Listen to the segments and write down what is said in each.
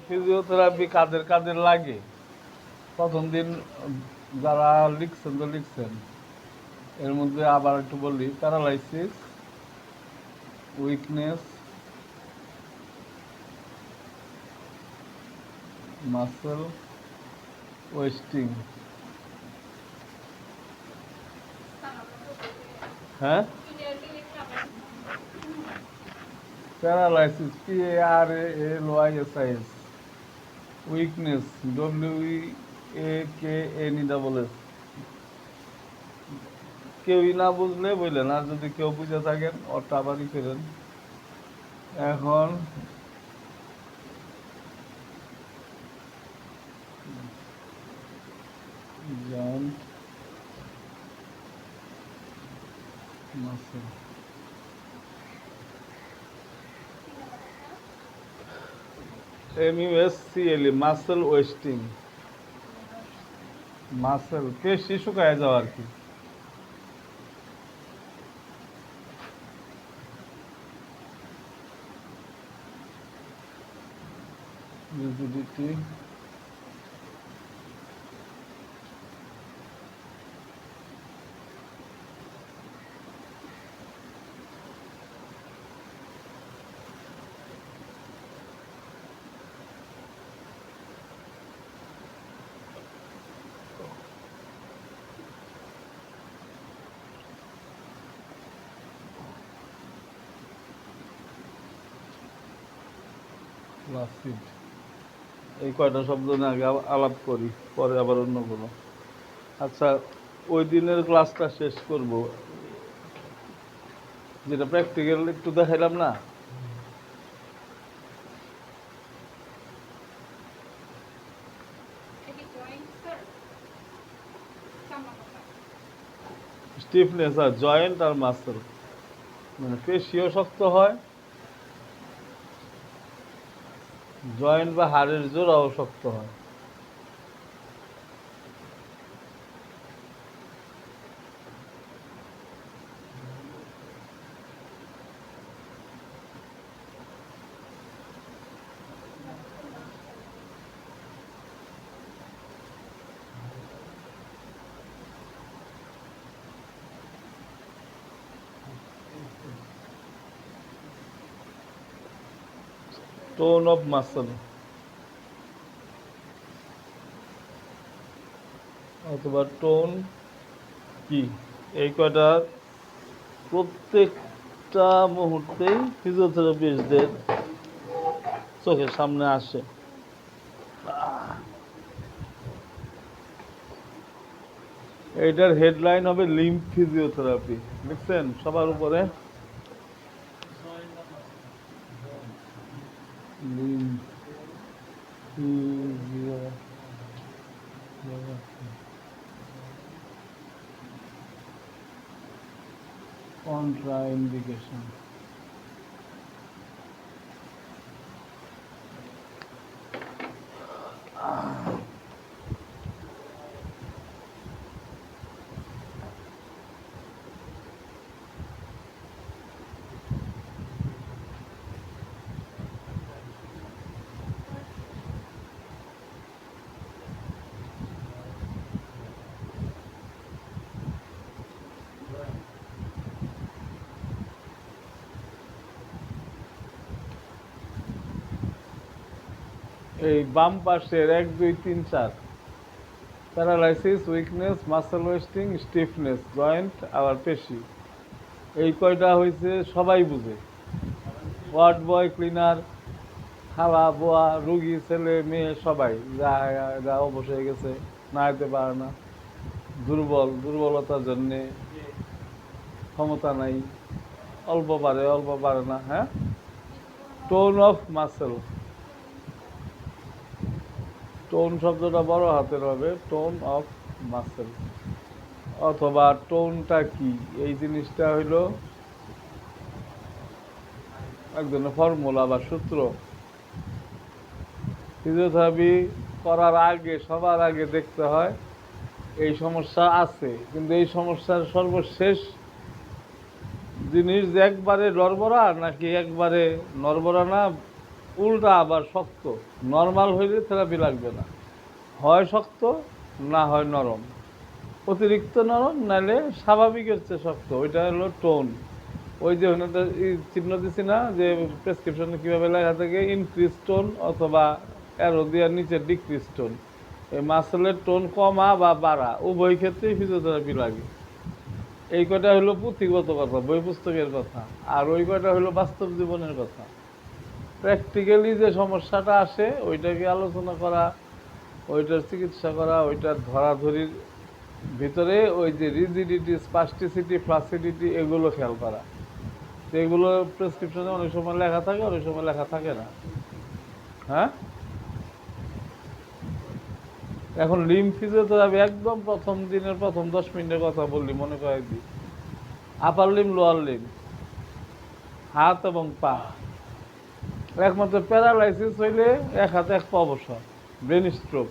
Physiotherapy কাদের কাদের লাগে? প্রথম দিন যারা লিখছেন তো লিখছেন, এর মধ্যে আবার একটু বলি: প্যারালাইসিস, উইকনেস, মাসেল ওয়েস্টিং। হ্যাঁ, প্যারালাইসিস PARALYSIS, উইকনেস WEAKNESS। কেউই না বুঝলে বললেন, আর যদি কেউ বুঝে থাকেন ওটা আবারই করেন। এখন joint muscle, MUSCLE, muscle wasting. Muscle পেশি শুকায় যাওয়া আর কি। রিজিডিটি, ফ্লাসিড। এই কয়টা শব্দ নিয়ে আগে আলাপ করি, পরে আবার অন্য কোনো। আচ্ছা, ওই দিনের ক্লাসটা শেষ করব, যেটা প্র্যাকটিক্যাল একটু দেখাইলাম না। স্টিফনেস আর জয়েন্ট আর মাসেল, মানে পেশিও শক্ত হয়, জয়েন্ট বা হাড়ের জোড়াও শক্ত হয়। টোন অফ মাসেল অথবা টোন কি, এই কয়টা প্রত্যেকটা মুহূর্তেই ফিজিওথেরাপিস্টদের চোখের সামনে আসে। এইটার হেডলাইন হবে লিম্ফ ফিজিওথেরাপি, দেখছেন সবার উপরে লিম্ফ ফিজিওথেরাপি, কন্ট্রাইন্ডিকেশন। এই বাম পাশের 1 2 3 4, paralysis, weakness, muscle wasting, stiffness, joint আবার পেশি, এই কয়টা হয়েছে সবাই বুঝে। ওয়ার্ড বয়, ক্লিনার, খাওয়া বোয়া, রুগী, ছেলে মেয়ে সবাই, যা অবশ হয়ে গেছে, না যেতে পারে না, দুর্বলতার জন্যে, ক্ষমতা নাই, অল্প পারে না। হ্যাঁ, টোন অফ মাসেল, টোন শব্দটা বড় হাতের হবে, টোন অফ মাসেল। অথবা টোনটা কি, এই জিনিসটা হইল এক ধরনের ফর্মুলা বা সূত্র। ফিজিওথেরাপি করার আগে সবার আগে দেখতে হয় এই সমস্যা আছে, কিন্তু এই সমস্যার সর্বশেষ জিনিস যে একবারে নড়বড়া নাকি একবারে নড়বড়া না উল্টা আবার শক্ত। নর্মাল হইলে থেরাপি লাগবে না, হয় শক্ত না হয় নরম, অতিরিক্ত নরম নাহলে স্বাভাবিকের চেয়ে শক্ত, ওইটা হলো টোন। ওই যে ওখানে চিহ্ন দিছি না যে প্রেসক্রিপশনে কীভাবে লেখা থাকে, ইনক্রিজ টোন অথবা অ্যারো দেওয়ার নিচে ডিক্রিজ টোন। এই মাসেলের টোন কমা বা বাড়া উভয় ক্ষেত্রেই ফিজিওথেরাপি লাগে। এই কয়টা হলো পুঁথিগত কথা, বই পুস্তকের কথা, আর ওই কয়টা হলো বাস্তব জীবনের কথা। প্র্যাকটিক্যালি যে সমস্যাটা আসে ওইটাকে আলোচনা করা, ওইটার চিকিৎসা করা, ওইটার ধরাধরির ভিতরে ওই যে রিজিডিটি, স্পাস্টিসিটি, ফ্লাসিডিটি এগুলো খেয়াল করা। তো এগুলো প্রেসক্রিপশনে অনেক সময় লেখা থাকে, অনেক সময় লেখা থাকে না। হ্যাঁ, এখন লিম্ফ ফিজিওথেরাপি একদম প্রথম দিনের প্রথম 10 মিনিটের কথা বললি, মনে করে দিই। আপার লিম, লোয়ার লিম, হাত এবং পা। একমাত্র প্যারালাইসিস হইলে এক হাতে এক পা অবসর, ব্রেন স্ট্রোক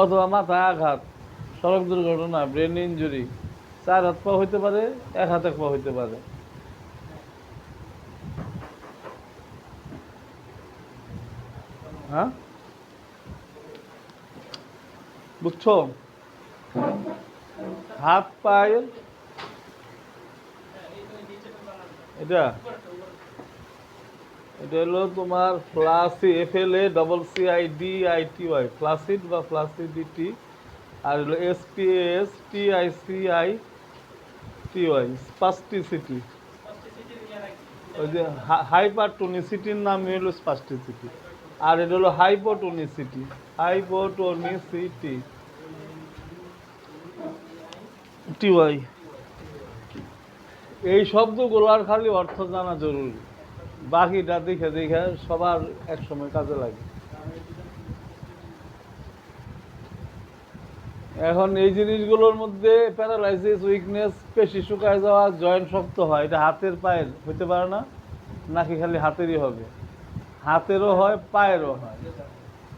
অথবা মাথায় আঘাত, সড়ক দুর্ঘটনা, ব্রেন ইঞ্জুরি, 4 হাত পা হইতে পারে, 1 হাত 1 পা হইতে পারে। হ্যাঁ, বুঝছো? হাত পায়ের এটা এটা হলো তোমার ফ্লাসি, FLACCIDITY, ফ্লাসিড বা ফ্লাসিডিটি। আর হলো SPASTICITY, স্পাস্টিসিটি। ওই যে হাইপারটোনিসিটির নামই হলো স্পাস্টিসিটি, আর এটা হলো হাইপোটোনিসিটি। হাইপোটোনিসিটি টিওয়াই। এই শব্দগুলোর খালি অর্থ জানা জরুরি, বাকিটা দেখে দেখে সবার একসময় কাজে লাগে। এখন এই জিনিসগুলোর মধ্যে প্যারালাইসিস, উইকনেস, পেশি শুকায় যাওয়া, জয়েন্ট শক্ত হয়, এটা হাতের পায়ের হতে পারে না, নাকি খালি হাতেরই হবে? হাতেরও হয়, পায়েরও হয়,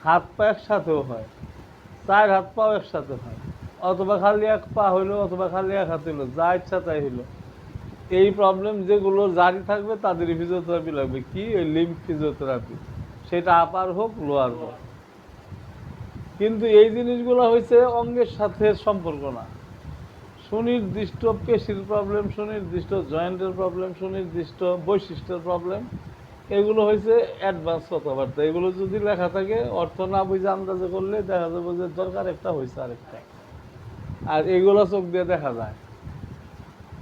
হাত পা একসাথেও হয়, 4 হাত পাও একসাথে হয়, অথবা খালি 1 পা হইলো অথবা খালি 1 হাত হইলো, যা ইচ্ছা তাই হইলো। এই প্রবলেম যেগুলো জারি থাকবে তাদের ফিজিওথেরাপি লাগবে। কি? ওই লিম্ফ ফিজিওথেরাপি, সেটা আপার হোক লোয়ার হোক। কিন্তু এই জিনিসগুলো হয়েছে অঙ্গের সাথে সম্পর্ক না, সুনির্দিষ্ট পেশির প্রবলেম, সুনির্দিষ্ট জয়েন্টের প্রবলেম, সুনির্দিষ্ট বৈশিষ্ট্যের প্রবলেম। এগুলো হয়েছে অ্যাডভান্স কথাবার্তা। এগুলো যদি লেখা থাকে, অর্থ না বুঝে আন্দাজে করলে দেখা যাবে যে দরকার একটা হয়েছে আরেকটা। আর এগুলো চোখ দিয়ে দেখা যায়।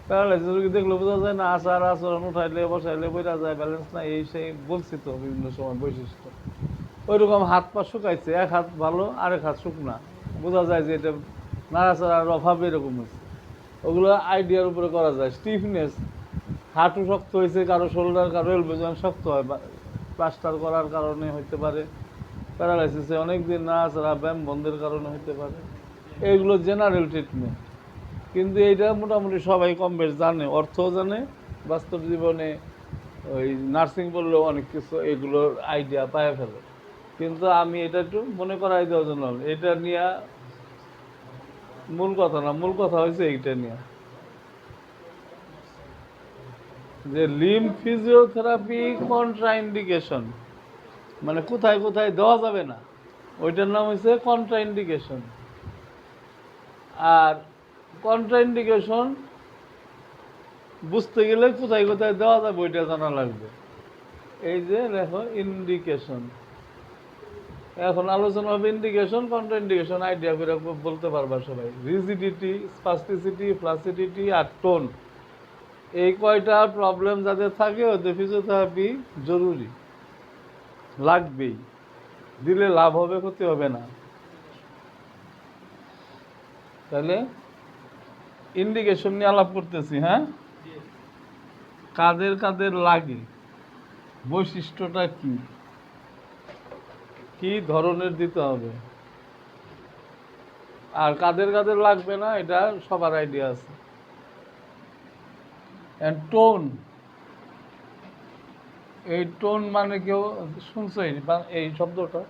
প্যারালাইসিস রোগী দেখলে বোঝা যায় না, আচার আচরণ, উঠাইলে বসাইলে বইরা যায়, ব্যালেন্স না, এই সেই বলছি তো বিভিন্ন সময় বৈশিষ্ট্য। ওইরকম হাত পা শুকাইছে, 1 হাত ভালো, আরেক হাত শুকনা, বোঝা যায় যে এটা নাড়াচাড়ার অভাবে এরকম হয়েছে। ওগুলো আইডিয়ার উপরে করা যায়। স্টিফনেস, হাঁটু শক্ত হয়েছে কারো, শোল্ডার, কারো এলবো জয়েন্ট শক্ত হয়, প্লাস্টার করার কারণে হইতে পারে। প্যারালাইসিসে অনেক দিন নাড়াচাড়া, ব্যায়াম বন্ধের কারণে হইতে পারে। এইগুলো জেনারেল ট্রিটমেন্ট। কিন্তু এইটা মোটামুটি সবাই কম বেশ জানে, অর্থও জানে, বাস্তব জীবনে ওই নার্সিং পড়লেও অনেক কিছু এগুলোর আইডিয়া পায় ফেলে। কিন্তু আমি এটা একটু মনে করাই দেওয়ার জন্য, এটা নিয়ে মূল কথা না, মূল কথা হয়েছে এইটা নিয়ে যে লিম্ফ ফিজিওথেরাপি কন্ট্রাইন্ডিকেশন, মানে কোথায় কোথায় দেওয়া যাবে না, ওইটার নাম হচ্ছে কন্ট্রাইন্ডিকেশন। আর কন্ট্রাইন্ডিকেশন বুঝতে গেলে কোথায় কোথায় দেওয়া যাবে ওইটা জানা লাগবে। এই যে দেখো ইন্ডিকেশন, এখন আলোচনা হবে ইন্ডিকেশন, কন্ট্রাইন্ডিকেশন আইডিয়া করে বলতে পারবা সবাই। রিজিডিটি, স্পাস্টিসিটি, ফ্লাসিডিটি আর টোন, এই কয়টা প্রবলেম যাদের থাকে ওদের ফিজিওথেরাপি জরুরি, লাগবেই। দিলে লাভ হবে, ক্ষতি হবে না। তাহলে ইন্ডিকেশন নিয়ে আলাপ করতেছি। হ্যাঁ, কাদের কাদের লাগে, বৈশিষ্ট্যটা কি, কি ধরনের দিতে হবে, আর কাদের কাদের লাগবে না এটা সবার আইডিয়া আছে। টোন, এই টোন মানে কেউ শুনছো এই শব্দটা?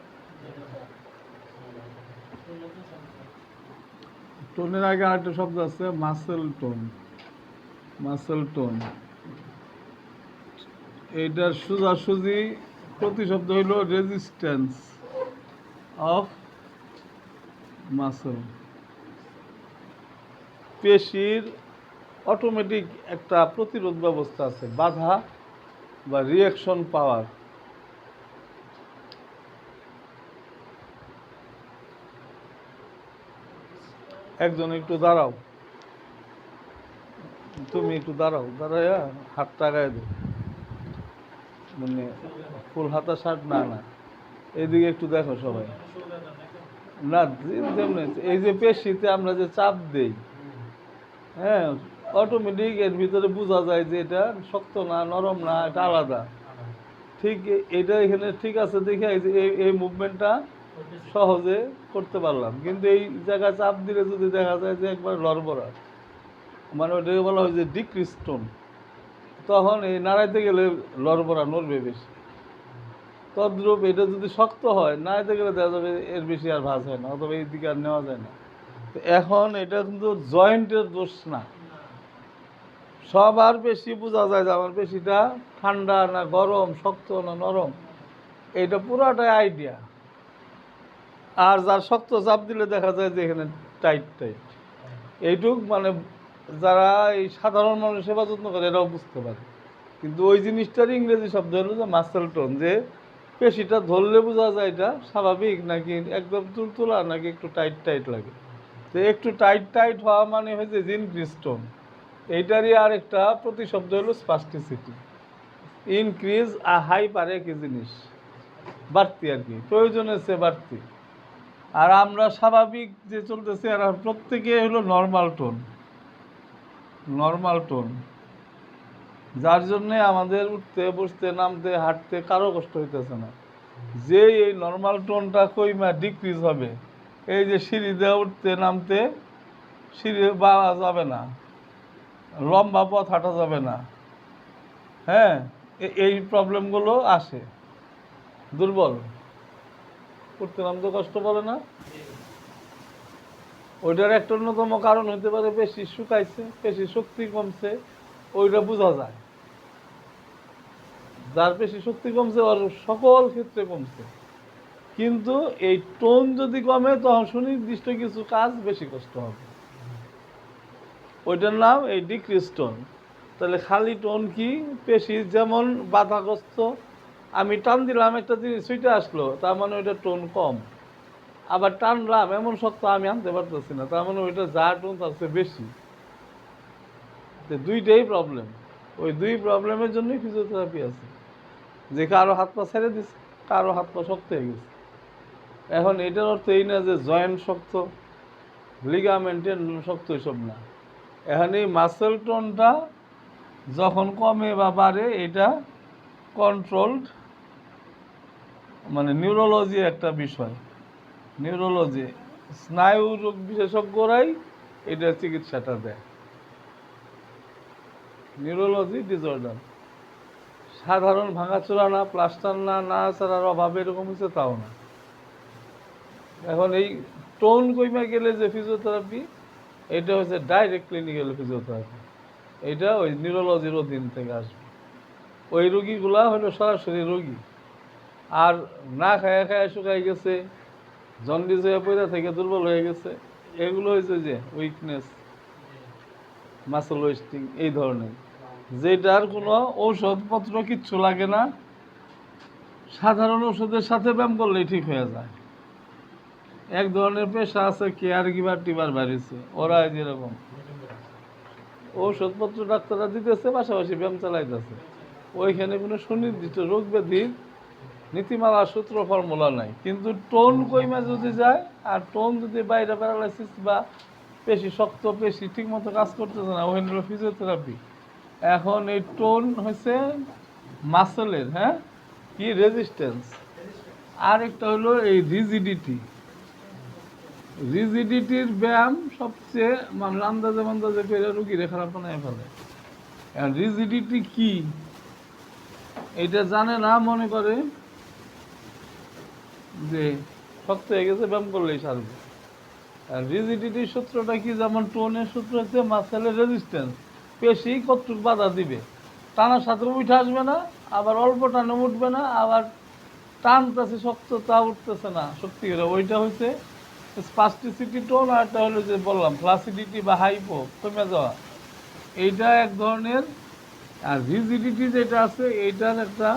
টোনের আগে আরেকটা শব্দ আছে, মাসেল টোন। মাসেল টোন, এইটার সোজাসুজি প্রতিশব্দ হইল রেজিস্ট্যান্স অফ মাসল। পেশির অটোমেটিক একটা প্রতিরোধ ব্যবস্থা আছে, বাধা বা রিয়াকশন পাওয়ার। একজন একটু দাঁড়াও, তুমি একটু দাঁড়াও, দাঁড়াইয়া হাতটা গায়ে দাও, মানে ফুল হাতা শার্ট না, না এইদিকে একটু দেখো সবাই। না যেমনি এই যে পেশিতে আমরা যে চাপ দেই, হ্যাঁ, অটোমেটিক এর ভিতরে বোঝা যায় যে এটা শক্ত না নরম না, এটা আলাদা। ঠিক এটা এখানে ঠিক আছে দেখে এই মুভমেন্টটা সহজে করতে পারলাম। কিন্তু এই জায়গায় চাপ দিলে যদি দেখা যায় যে একবার লড়বড়া, মানে ওটাকে বলা হয় যে ডিক্রিজ টোন, তখন এই নাড়াইতে গেলে লড়বড়া নড়বে বেশি। তদ্রূপ এটা যদি শক্ত হয়, নাড়াইতে গেলে দেখা যাবে এর বেশি আর ভাঁজ হয় না, অথবা এই দিকে আর নেওয়া যায় না। এখন এটা কিন্তু জয়েন্টের দোষ না, সবার বেশি বোঝা যায় যে আমার পেশিটা ঠান্ডা না গরম, শক্ত না নরম, এটা পুরাটাই আইডিয়া। আর যার শক্ত চাপ দিলে দেখা যায় যে এখানে টাইট টাইট, এইটুক মানে যারা এই সাধারণ মানুষ সেবা যত্ন করে এরাও বুঝতে পারে। কিন্তু ওই জিনিসটার ইংরেজি শব্দ হলো যে মাসেল টোন, যে পেশিটা ধরলে বোঝা যায় এটা স্বাভাবিক নাকি একদম তুলতুলা নাকি একটু টাইট টাইট লাগে। তো একটু টাইট টাইট হওয়া মানে হয়েছে ইনক্রিজ টোন। এইটারই আর একটা প্রতিশব্দ হলো স্পাস্টিসিটি। ইনক্রিজ হাই পারে কি জিনিস বাড়তি আর কি, প্রয়োজনের চেয়ে বাড়তি। আর আমরা স্বাভাবিক যে চলতেছে আর প্রত্যেকে হলো নর্মাল টোন, নর্মাল টোন, যার জন্যে আমাদের উঠতে বসতে নামতে হাঁটতে কারো কষ্ট হইতেছে না। যে এই নর্মাল টোনটা কইমা ডিক্রিজ হবে, এই যে সিঁড়ি দিয়ে উঠতে নামতে সিঁড়ি বাড়া যাবে না, লম্বা পথ হাঁটা যাবে না, হ্যাঁ, এই প্রবলেমগুলো আসে। দুর্বল উঠতে নামতে কষ্ট পাবে না, ওইটার একটা অন্যতম কারণ হতে পারে পেশি শুকাইছে, পেশি শক্তি কমছে, ওইটা বোঝা যায়। যার পেশি শক্তি কমছে ওর সকল ক্ষেত্রে কমছে, কিন্তু এই টোন যদি কমে তখন সুনির্দিষ্ট কিছু কাজ বেশি কষ্ট হবে, ওইটার নাম এই ডিক্রিজ টোন। তাহলে খালি টোন কি, পেশি যেমন বাধাগ্রস্ত, আমি টান দিলাম একটা জিনিস ছুটে আসলো, তার মানে ওইটা টোন কম। আবার টানলাম এমন শক্ত আমি আনতে পারতেছি না, তার মানে ওইটা যা টোন তার চেয়ে বেশি। দুইটাই প্রবলেম, ওই দুই প্রবলেমের জন্যই ফিজিওথেরাপি আছে, যে কারো হাত পা ছেড়ে দিচ্ছে, কারো হাত পা শক্ত হয়ে গেছে। এখন এটার অর্থ এই না যে জয়েন্ট শক্ত, লিগামেন্টের শক্ত, এসব না। এখন এই মাসেল টোনটা যখন কমে বা বাড়ে, এটা কন্ট্রোলড, মানে নিউরোলজি একটা বিষয়। নিউরোলজি, স্নায়ু রোগ বিশেষজ্ঞরাই এটা চিকিৎসাটা দেয়, নিউরোলজি ডিসঅর্ডার। সাধারণ ভাঙাচোরা না, প্লাস্টার না, না ছাড়ার অভাবে এরকম হচ্ছে তাও না। এখন এই টোন কইমা গেলে যে ফিজিওথেরাপি, এটা হচ্ছে ডাইরেক্ট ক্লিনিক্যাল ফিজিওথেরাপি, এটা ওই নিউরোলজির অধীন থেকে আসবে। ওই রোগীগুলা হলো সরাসরি রোগী, আর না খায়া খায়া শুকাই গেছে, জন্ডিস হয়ে পয়দা থেকে দুর্বল হয়ে গেছে, এগুলো হয়েছে যে উইকনেস, মাসল ওয়েস্টিং, এই ধরনের, যেটার কোনো ঔষধপত্র কিচ্ছু লাগে না, সাধারণ ওষুধের সাথে ব্যায়াম করলেই ঠিক হয়ে যায়। এক ধরনের পেশা আছে কেয়ার গিভার টিভার বাড়িছে, ওরা যেরকম ঔষধপত্র ডাক্তাররা দিতেছে, পাশাপাশি ব্যায়াম চালাইতেছে, ওইখানে কোনো সুনির্দিষ্ট রোগ ব্যাধির নীতিমালা সূত্র ফর্মুলা নাই। কিন্তু টোন কইমা যদি যায়, আর টোন যদি বাইরে প্যারালাইসিস বা পেশি শক্ত, পেশি ঠিক মতো কাজ করতেছে না, ওখানে হলো ফিজিওথেরাপি। এখন এই টোন হচ্ছে মাসেলের, হ্যাঁ, কি রেজিস্ট্যান্স, আর একটা হলো এই রিজিডিটি। রিজিডিটির ব্যায়াম সবচেয়ে মানে আন্দাজে মান্দাজে পেরে রুগীরে খারাপ বানায় ফেলে। রিজিডিটি কি এটা জানে না, মনে করে যে শক্ত হয়ে গেছে, ব্যায়াম করলেই সারবে। আর রিজিডিটির সূত্রটা কি, যেমন টোনের সূত্র হচ্ছে মাসেলের রেজিস্ট্যান্স, পেশি কতটুকু বাধা দিবে, টানার সাথে উঠে আসবে না, আবার অল্প টানে উঠবে না, আবার টানতেছে শক্ত, তা উঠতেছে না সত্যি করে। ওইটা হচ্ছে স্পাস্টিসিটি টোন, আর একটা হলো যে বললাম ফ্লাসিডিটি বা হাইপো কমে যাওয়া, এইটা এক ধরনের। আর রিজিডিটি যেটা আছে এইটার একটা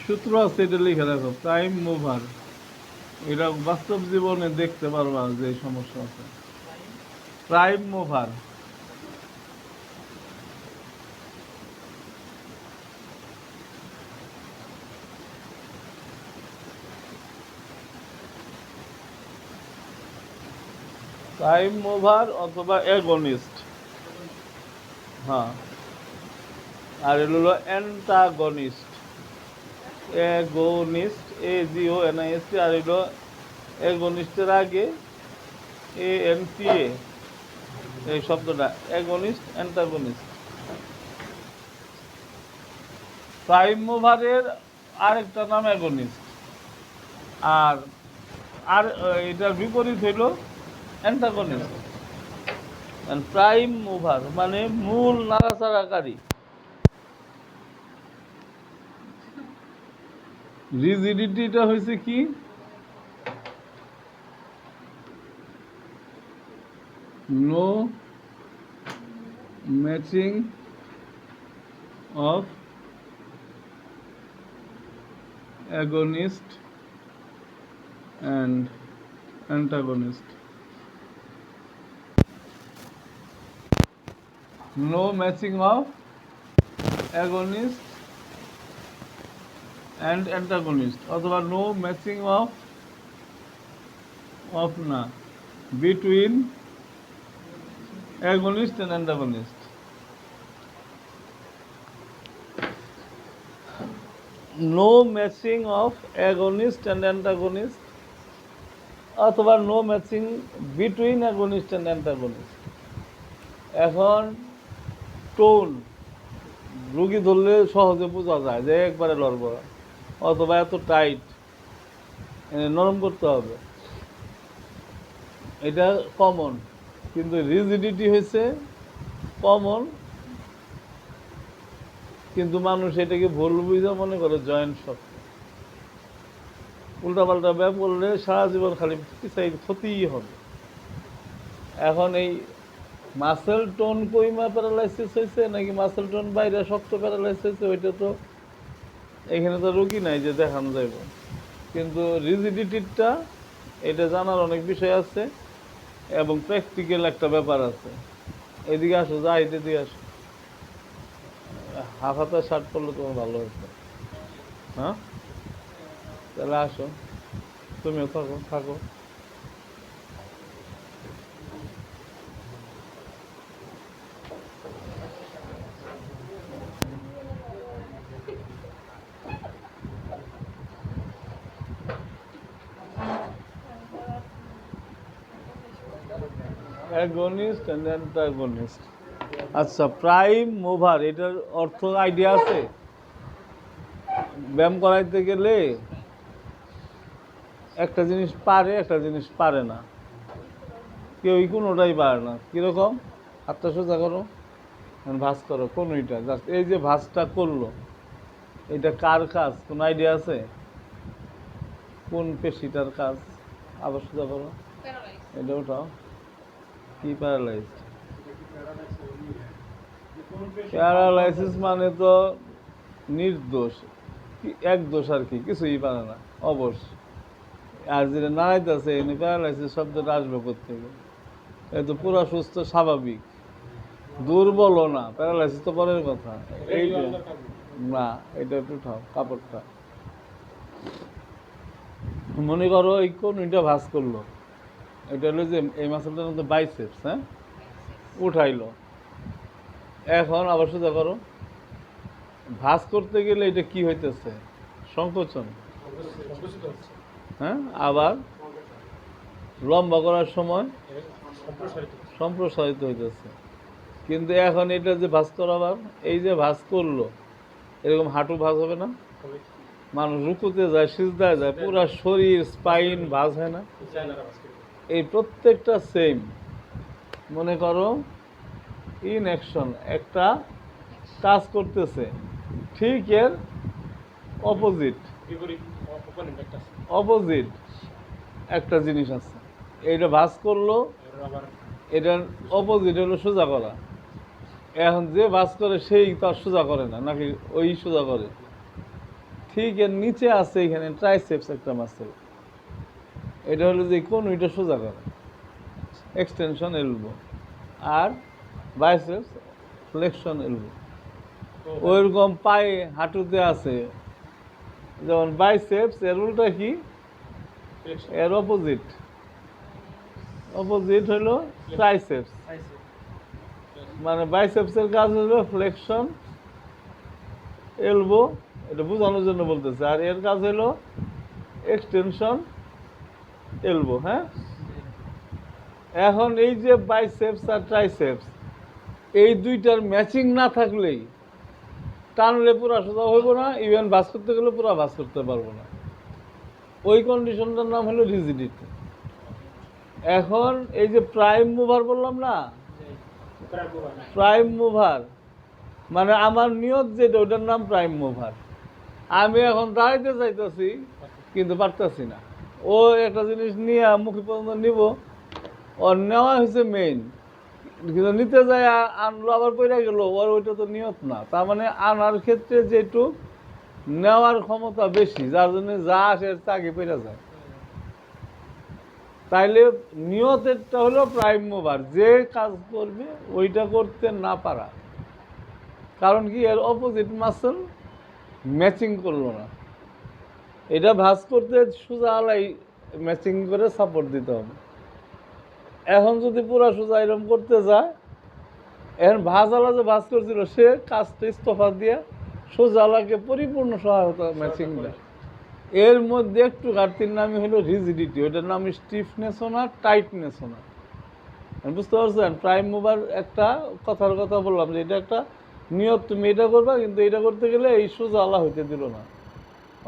সূত্র আছে, এটা লিখে রাখো, প্রাইম মুভার। এটা বাস্তব জীবনে দেখতে পারবা যে এই সমস্যা আছে। প্রাইম মুভার, প্রাইম মুভার অথবা অ্যাগনিস্ট। হ্যাঁ, আর এগুলো হলো অ্যান্টাগনিস্ট। অ্যাগনিস্ট, AGONIST, আর এগুলো অ্যাগনিস্টের আগে ANTA, এই শব্দটা অ্যাগনিস্ট, অ্যান্টাগনিস্ট। প্রাইম মুভারের আরেকটা নাম অ্যাগনিস্ট, আর আর এটার বিপরীত হইল অ্যান্টাগনিস্ট। প্রাইম মুভার মানে মূল নাড়াচাড়াকারী। রিজিডিটিটা হয়েছে কি, no matching of agonist and antagonist. No matching of agonist and antagonist, অথবা নো ম্যাচিং অফ না between agonist and antagonist. No matching of agonist and antagonist, অথবা no matching between agonist and antagonist. এখন tone রুগী ধরলে সহজে বোঝা যায় যে একবারে লড়বড়া, অথবা এত টাইট, নরম করতে হবে, এটা কমন। কিন্তু রিজিডিটি হয়েছে কমন, কিন্তু মানুষ এটাকে ভুল বুঝে মনে করে জয়েন্ট শক্ত। উল্টাপাল্টা ব্যায়াম করলে সারা জীবন খালি ক্ষতিই হবে। এখন এই মাসেল টোন কইমা প্যারালাইসিস হয়েছে নাকি মাসেল টোন বাইরে শক্ত প্যারালাইসিস হয়েছে, ওইটা তো এখানে তো রোগী নাই যে দেখানো যাইব। কিন্তু রিজিডিটিটা এটা জানার অনেক বিষয় আছে, এবং প্র্যাকটিক্যাল একটা ব্যাপার আছে। এদিকে আসো, যা এদিকে আসো, হাফ হাতা শার্ট পরলে তোমার ভালো হতো। হ্যাঁ, তাহলে আসো, তুমিও থাকো থাকো। Against and antagonist. আচ্ছা, প্রাইম মুভার এটার অর্থ আইডিয়া আছে? ব্যায়াম করাইতে গেলে একটা জিনিস পারে, একটা জিনিস পারে না, কেউই কোনোটাই পারে না। কীরকম? হাতটা সোজা করো, ভাঁজ করো, কোন ওইটা জাস্ট এই যে ভাঁজটা করলো, এটা কার কাজ কোন আইডিয়া আছে? কোন পেশিটার কাজ? আবার সোজা করো, এটা ওঠাও, কি প্যারালাইজড? প্যারালাইসিস মানে তো নির্দোষ, এক দোষ আর কি, কিছুই পারে না, অবশ। আর যেটা নাড়াইতেছে এনে প্যারালাইসিস শব্দটা আসবে কোথেকে? এ তো পুরো সুস্থ স্বাভাবিক, দুর্বলও না। প্যারালাইসিস তো পরের কথা। এইটা না, এটা একটু উঠাও কাপড়টা। মনে করো এই কোন ওইটা ভাঁজ করলো, এটা হলো যে এই মাসেলটার মধ্যে বাইসেপস, হ্যাঁ, উঠাইলো। এখন আবার সোজা করো, ভাঁজ করতে গেলে এটা কি হইতেছে? সংকোচন, হ্যাঁ। আবার লম্বা করার সময় সম্প্রসারিত হইতেছে। কিন্তু এখন এটা যে ভাঁজ করা, আবার এই যে ভাঁজ করলো, এরকম হাঁটু ভাঁজ হবে না? মানুষ রুকুতে যায়, সিজদায় যায়, পুরা শরীর স্পাইন ভাঁজ হয় না? এই প্রত্যেকটা সেম। মনে করো ইন অ্যাকশন, একটা কাজ করতেছে, ঠিক এর অপোজিট বিপরীত অপোনেন্ট একটা আছে। অপোজিট একটা জিনিস আছে, এইটা ভাঁজ করলো, এর আবার এটার অপোজিট হলো সোজা করা। এখন যে ভাঁজ করে সেই তার সোজা করে না, নাকি ওই সোজা করে? ঠিক এর নিচে আছে এখানে ট্রাইসেপস একটা মাসেল, এটা হলো যে কোন ওইটা সোজা করে, এক্সটেনশন এলবো, আর বাইসেপস ফ্লেকশন এলবো। ওইরকম পায়ে হাঁটুতে আছে, যেমন বাইসেপস এর উল্টা কি, ফ্লেকশন এর অপোজিট, অপোজিট হলো ট্রাইসেপস। আইছে মানে বাইসেপসের কাজ হলো ফ্লেকশন এলবো, এটা বোঝানোর জন্য বলতেছে, আর এর কাজ হলো এক্সটেনশন এলবো। হ্যাঁ, এখন এই যে বাইসেপস আর ট্রাইসেপস, এই দুইটার ম্যাচিং না থাকলেই টানলে পুরা সোজা হইব না, ইভেন ভাঁজ করতে গেলে পুরা ভাঁজ করতে পারবো না। ওই কন্ডিশনটার নাম হলো রিজিডিটি। এখন এই যে প্রাইম মুভার বললাম না, প্রাইম মুভার মানে আমার নিয়ত যেটা, ওটার নাম প্রাইম মুভার। আমি এখন দাঁড়াইতে চাইতেছি কিন্তু পারতেছি না, ও একটা জিনিস নিয়ে মুখে পর্যন্ত নিব, ওর নেওয়া হয়েছে মেইন, কিন্তু নিতে যায় আনলো আবার পড়ে গেল, ওর ওইটা তো নিয়ত না। তার মানে আনার ক্ষেত্রে যেটু নেওয়ার ক্ষমতা বেশি, যার জন্য যা আসে তাকে পেরে যায়। তাইলে নিয়তেরটা হলো প্রাইম মুভার, যে কাজ করবে ওইটা করতে না পারা, কারণ কি এর অপোজিট মাসল ম্যাচিং করলো না। এটা ভাঁজ করতে সোজা আলাই ম্যাচিং করে সাপোর্ট দিতে হবে। এখন যদি পুরা সোজা এরকম করতে যায়, এখন ভাঁজালা যে ভাঁজ করছিল সে কাজটা ইস্তফা দিয়ে সোজালাকে পরিপূর্ণ সহায়তা ম্যাচিং দেয়। এর মধ্যে একটু ঘাটতির নামই হলো রিজিডিটি, ওটার নাম স্টিফনেসও না টাইটনেসও না। বুঝতে পারছেন? প্রাইম মুভার একটা কথার কথা বললাম যে এটা একটা নিয়ত, তুমি এটা করবা, কিন্তু এটা করতে গেলে এই সোজা আলা হইতে দিল না,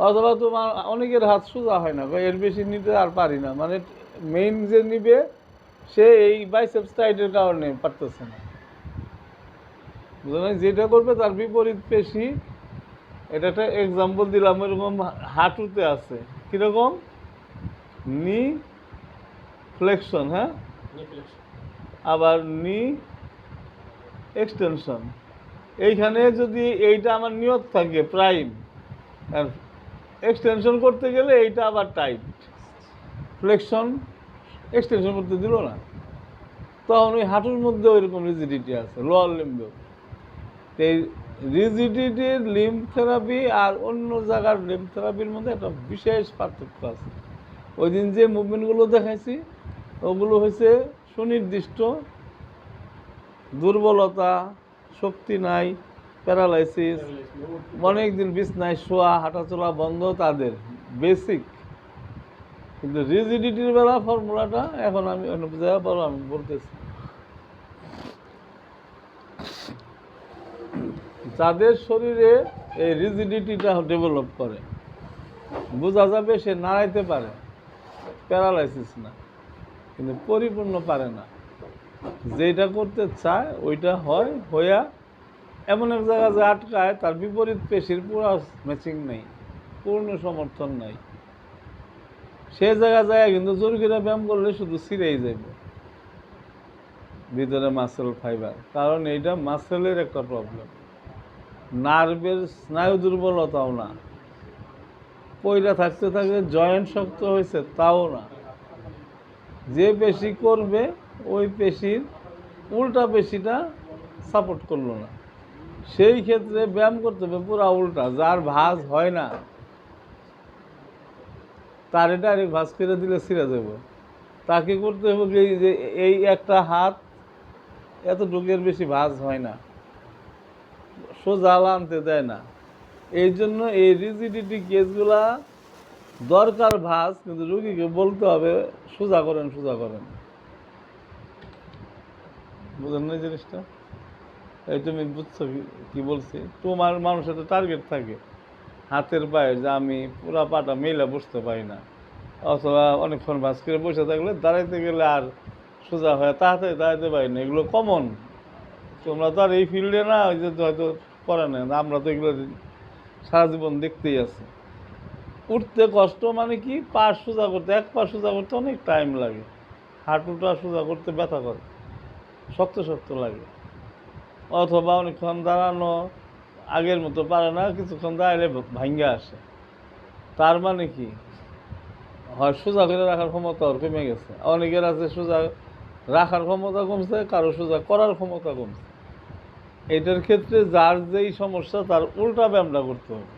অথবা তোমার অনেকের হাত সোজা হয় না, এর বেশি নিতে আর পারি না, মানে মেইন যে নিবে সে এই বাইসেপস টাইটের কারণে পারতেছে না। বুঝলেন? যেটা করবে তার বিপরীত পেশি, এটা একটা এক্সাম্পল দিলাম, এরকম হাঁটুতে আছে কীরকম নি ফ্লেকশন, হ্যাঁ, আবার নি এক্সটেনশন। এইখানে যদি এইটা আমার নিয়ত থাকে প্রাইম, আর এক্সটেনশন করতে গেলে এইটা আবার টাইট, ফ্লেকশন এক্সটেনশন করতে দিল না, তখন ওই হাঁটুর মধ্যে ওইরকম রিজিডিটি আছে, লোয়ার লিম্বেও। এই রিজিডিটির লিম্ব থেরাপি আর অন্য জায়গার লিম্ব থেরাপির মধ্যে একটা বিশেষ পার্থক্য আছে। ওই দিন যে মুভমেন্টগুলো দেখাইছি ওগুলো হয়েছে সুনির্দিষ্ট দুর্বলতা, শক্তি নাই, প্যারালাইসিস, অনেক দিন বিছনায় শোয়া, হাঁটাচলা বন্ধ, তাদের বেসিক। কিন্তু রিজিডিটির বেলা ফর্মুলাটা এখন আমি যাওয়ার পর আমি বলতেছি, যাদের শরীরে এই রিজিডিটিটা ডেভেলপ করে, বোঝা যাবে সে নাড়াইতে পারে, প্যারালাইসিস না, কিন্তু পরিপূর্ণ পারে না। যেটা করতে চায় ওইটা হয়, হইয়া এমন এক জায়গায় যে আটকায়, তার বিপরীত পেশির পুরো ম্যাচিং নেই, পূর্ণ সমর্থন নাই, সে জায়গা যায় কিন্তু জোর করে ব্যায়াম করলে শুধু ছিঁড়েই যাবে ভিতরে মাসেল ফাইবার। কারণ এইটা মাসেলের একটা প্রবলেম, নার্ভের স্নায়ু দুর্বলতাও না, পয়লা থাকতে থাকতে জয়েন্ট শক্ত হয়েছে তাও না। যে পেশি করবে ওই পেশির উল্টা পেশিটা সাপোর্ট করলো না, সেই ক্ষেত্রে ব্যায়াম করতে হবে পুরা উল্টা। যার ভাঁজ হয় না তার এটা আরেক ভাঁজ করে দিলে ছিঁড়ে যাব, তাকে করতে হবে কি, যে এই একটা হাত এতটুকুর বেশি ভাঁজ হয় না, সোজা আনতে দেয় না। এই জন্য এই রিজিডিটি কেসগুলা দরকার ভাঁজ, কিন্তু রুগীকে বলতে হবে সোজা করেন, সোজা করেন। বুঝলেন না জিনিসটা? এই তুমি বুঝছো কি বলছি? তোমার মানুষের তো টার্গেট থাকে হাতের পায়ে, যে আমি পুরা পাটা মেলা বসতে পারি না, অথবা অনেকক্ষণ ভাঁজ করে বসে থাকলে দাঁড়াইতে গেলে আর সোজা হয় তাড়াতাড়ি দাঁড়াইতে পারি না। এগুলো কমন, তোমরা তো আর এই ফিল্ডে না, ওই যে হয়তো করে না, আমরা তো এগুলো সারা জীবন দেখতেই আছে। উঠতে কষ্ট মানে কি, পা সোজা করতে, এক পা সোজা করতে অনেক টাইম লাগে, হাঁটুটা সোজা করতে ব্যথা করে, শক্ত শক্ত লাগে। অথবা অনেকক্ষণ দাঁড়ানো আগের মতো পারে না, কিছুক্ষণ দাঁড়ালে ভাঙ্গে আসে। তার মানে কি, হয় সোজা করে রাখার ক্ষমতা ওর কমে গেছে। অনেকের আছে সোজা রাখার ক্ষমতা কমছে, কারো সোজা করার ক্ষমতা কমছে। এটার ক্ষেত্রে যার যেই সমস্যা তার উল্টা ব্যায়ামটা করতে হবে।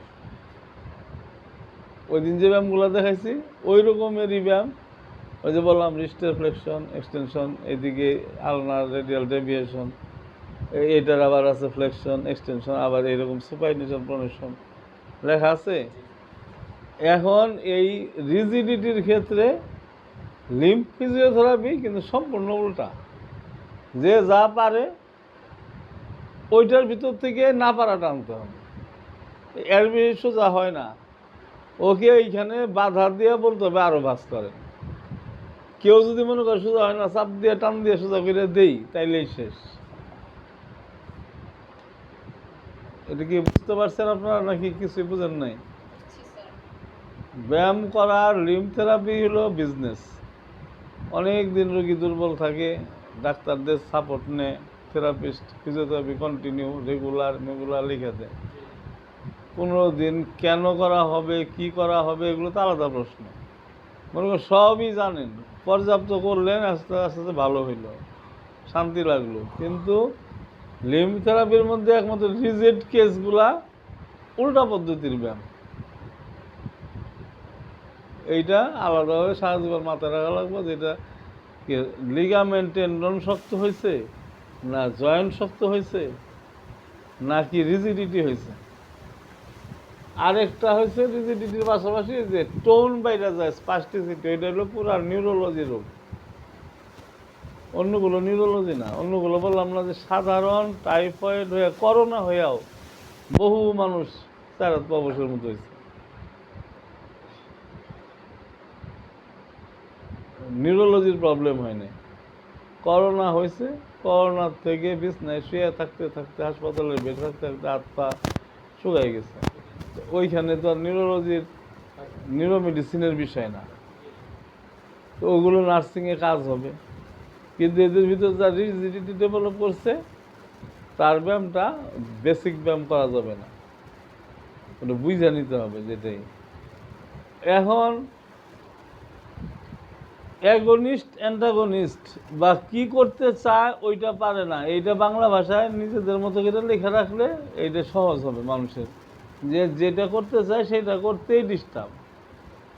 ওই দিন যে ব্যায়ামগুলো দেখাইছি ওই রকমেরই ব্যায়াম। ওই যে বললাম রিস্টের ফ্লেকশন, এক্সটেনশন, এদিকে আলনার রেডিয়াল ডেভিয়েশন, এইটার আবার আছে ফ্লেকশন, এক্সটেনশন, আবার এইরকম সুপাইনেশন, প্রনেশন লেখা আছে। এখন এই রিজিডিটির ক্ষেত্রে লিম্ফ ফিজিওথেরাপি কিন্তু সম্পূর্ণ উল্টা। যে যা পারে ওইটার ভিতর থেকে না পারাটা আনতে হবে, এর বেশি সোজা হয় না। ওকে এইখানে বাধা দিয়ে বলতে হবে আরও ভাঁজ করেন। কেউ যদি মনে করে সোজা হয় না, চাপ দিয়ে টান দিয়ে সোজা করে দেই, তাইলেই শেষ। এটা কি বুঝতে পারছেন আপনারা, নাকি কিছুই বুঝেন নাই? ব্যায়াম করার লিম্ফ থেরাপি হলো বিজনেস। অনেক দিন রোগী দুর্বল থাকে, ডাক্তারদের সাপোর্ট নেয়, থেরাপিস্ট ফিজিওথেরাপি কন্টিনিউ রেগুলার লিখে দেয়। 15 দিন কেন করা হবে, কি করা হবে, এগুলো তো আলাদা প্রশ্ন। মনে করেন সবই জানেন, পর্যাপ্ত করলেন, আস্তে আস্তে ভালো হইল, শান্তি লাগলো। কিন্তু লিম্ফ থেরাপির মধ্যে একমাত্র রিজেড কেসগুলা উল্টা পদ্ধতির ব্যায়াম। এইটা আলাদাভাবে সারা জীবন মাথায় রাখা লাগবে, যেটা লিগামেন্ট টেন্ডন শক্ত হয়েছে, না জয়েন্ট শক্ত হয়েছে, নাকি রিজিডিটি হয়েছে। আরেকটা হয়েছে রিজিডিটির পাশাপাশি যে টোন বাইরে যায়, স্পাস্টিসিটি, এটা হলো পুরা নিউরোলজি রোগ। অন্যগুলো নিউরোলজি না। অন্যগুলো বললাম না যে সাধারণ টাইফয়েড হয়ে, করোনা হয়েও বহু মানুষ চারাত অবসরের মতো হয়েছে। নিউরোলজির প্রবলেম হয়নি, করোনা হয়েছে। করোনার থেকে বিছনায় শুয়ে থাকতে থাকতে, হাসপাতালের বেড থাকতে থাকতে হাত পা শুকাই গেছে। ওইখানে তো আর নিউরো মেডিসিনের বিষয় না, তো ওগুলো নার্সিংয়ে কাজ হবে। কিন্তু এদের ভিতরে যা রিজিডিটি ডেভেলপ করছে, তার ব্যায়ামটা বেসিক ব্যায়াম করা যাবে না, ওটা বুঝে নিতে হবে। যেটাই এখন অ্যাগনিস্ট অ্যান্টাগনিস্ট বা কি করতে চায় ওইটা পারে না, এইটা বাংলা ভাষায় নিজেদের মতো করে লেখা রাখলে এইটা সহজ হবে মানুষের। যে যেটা করতে চায় সেটা করতেই ডিস্টার্ব,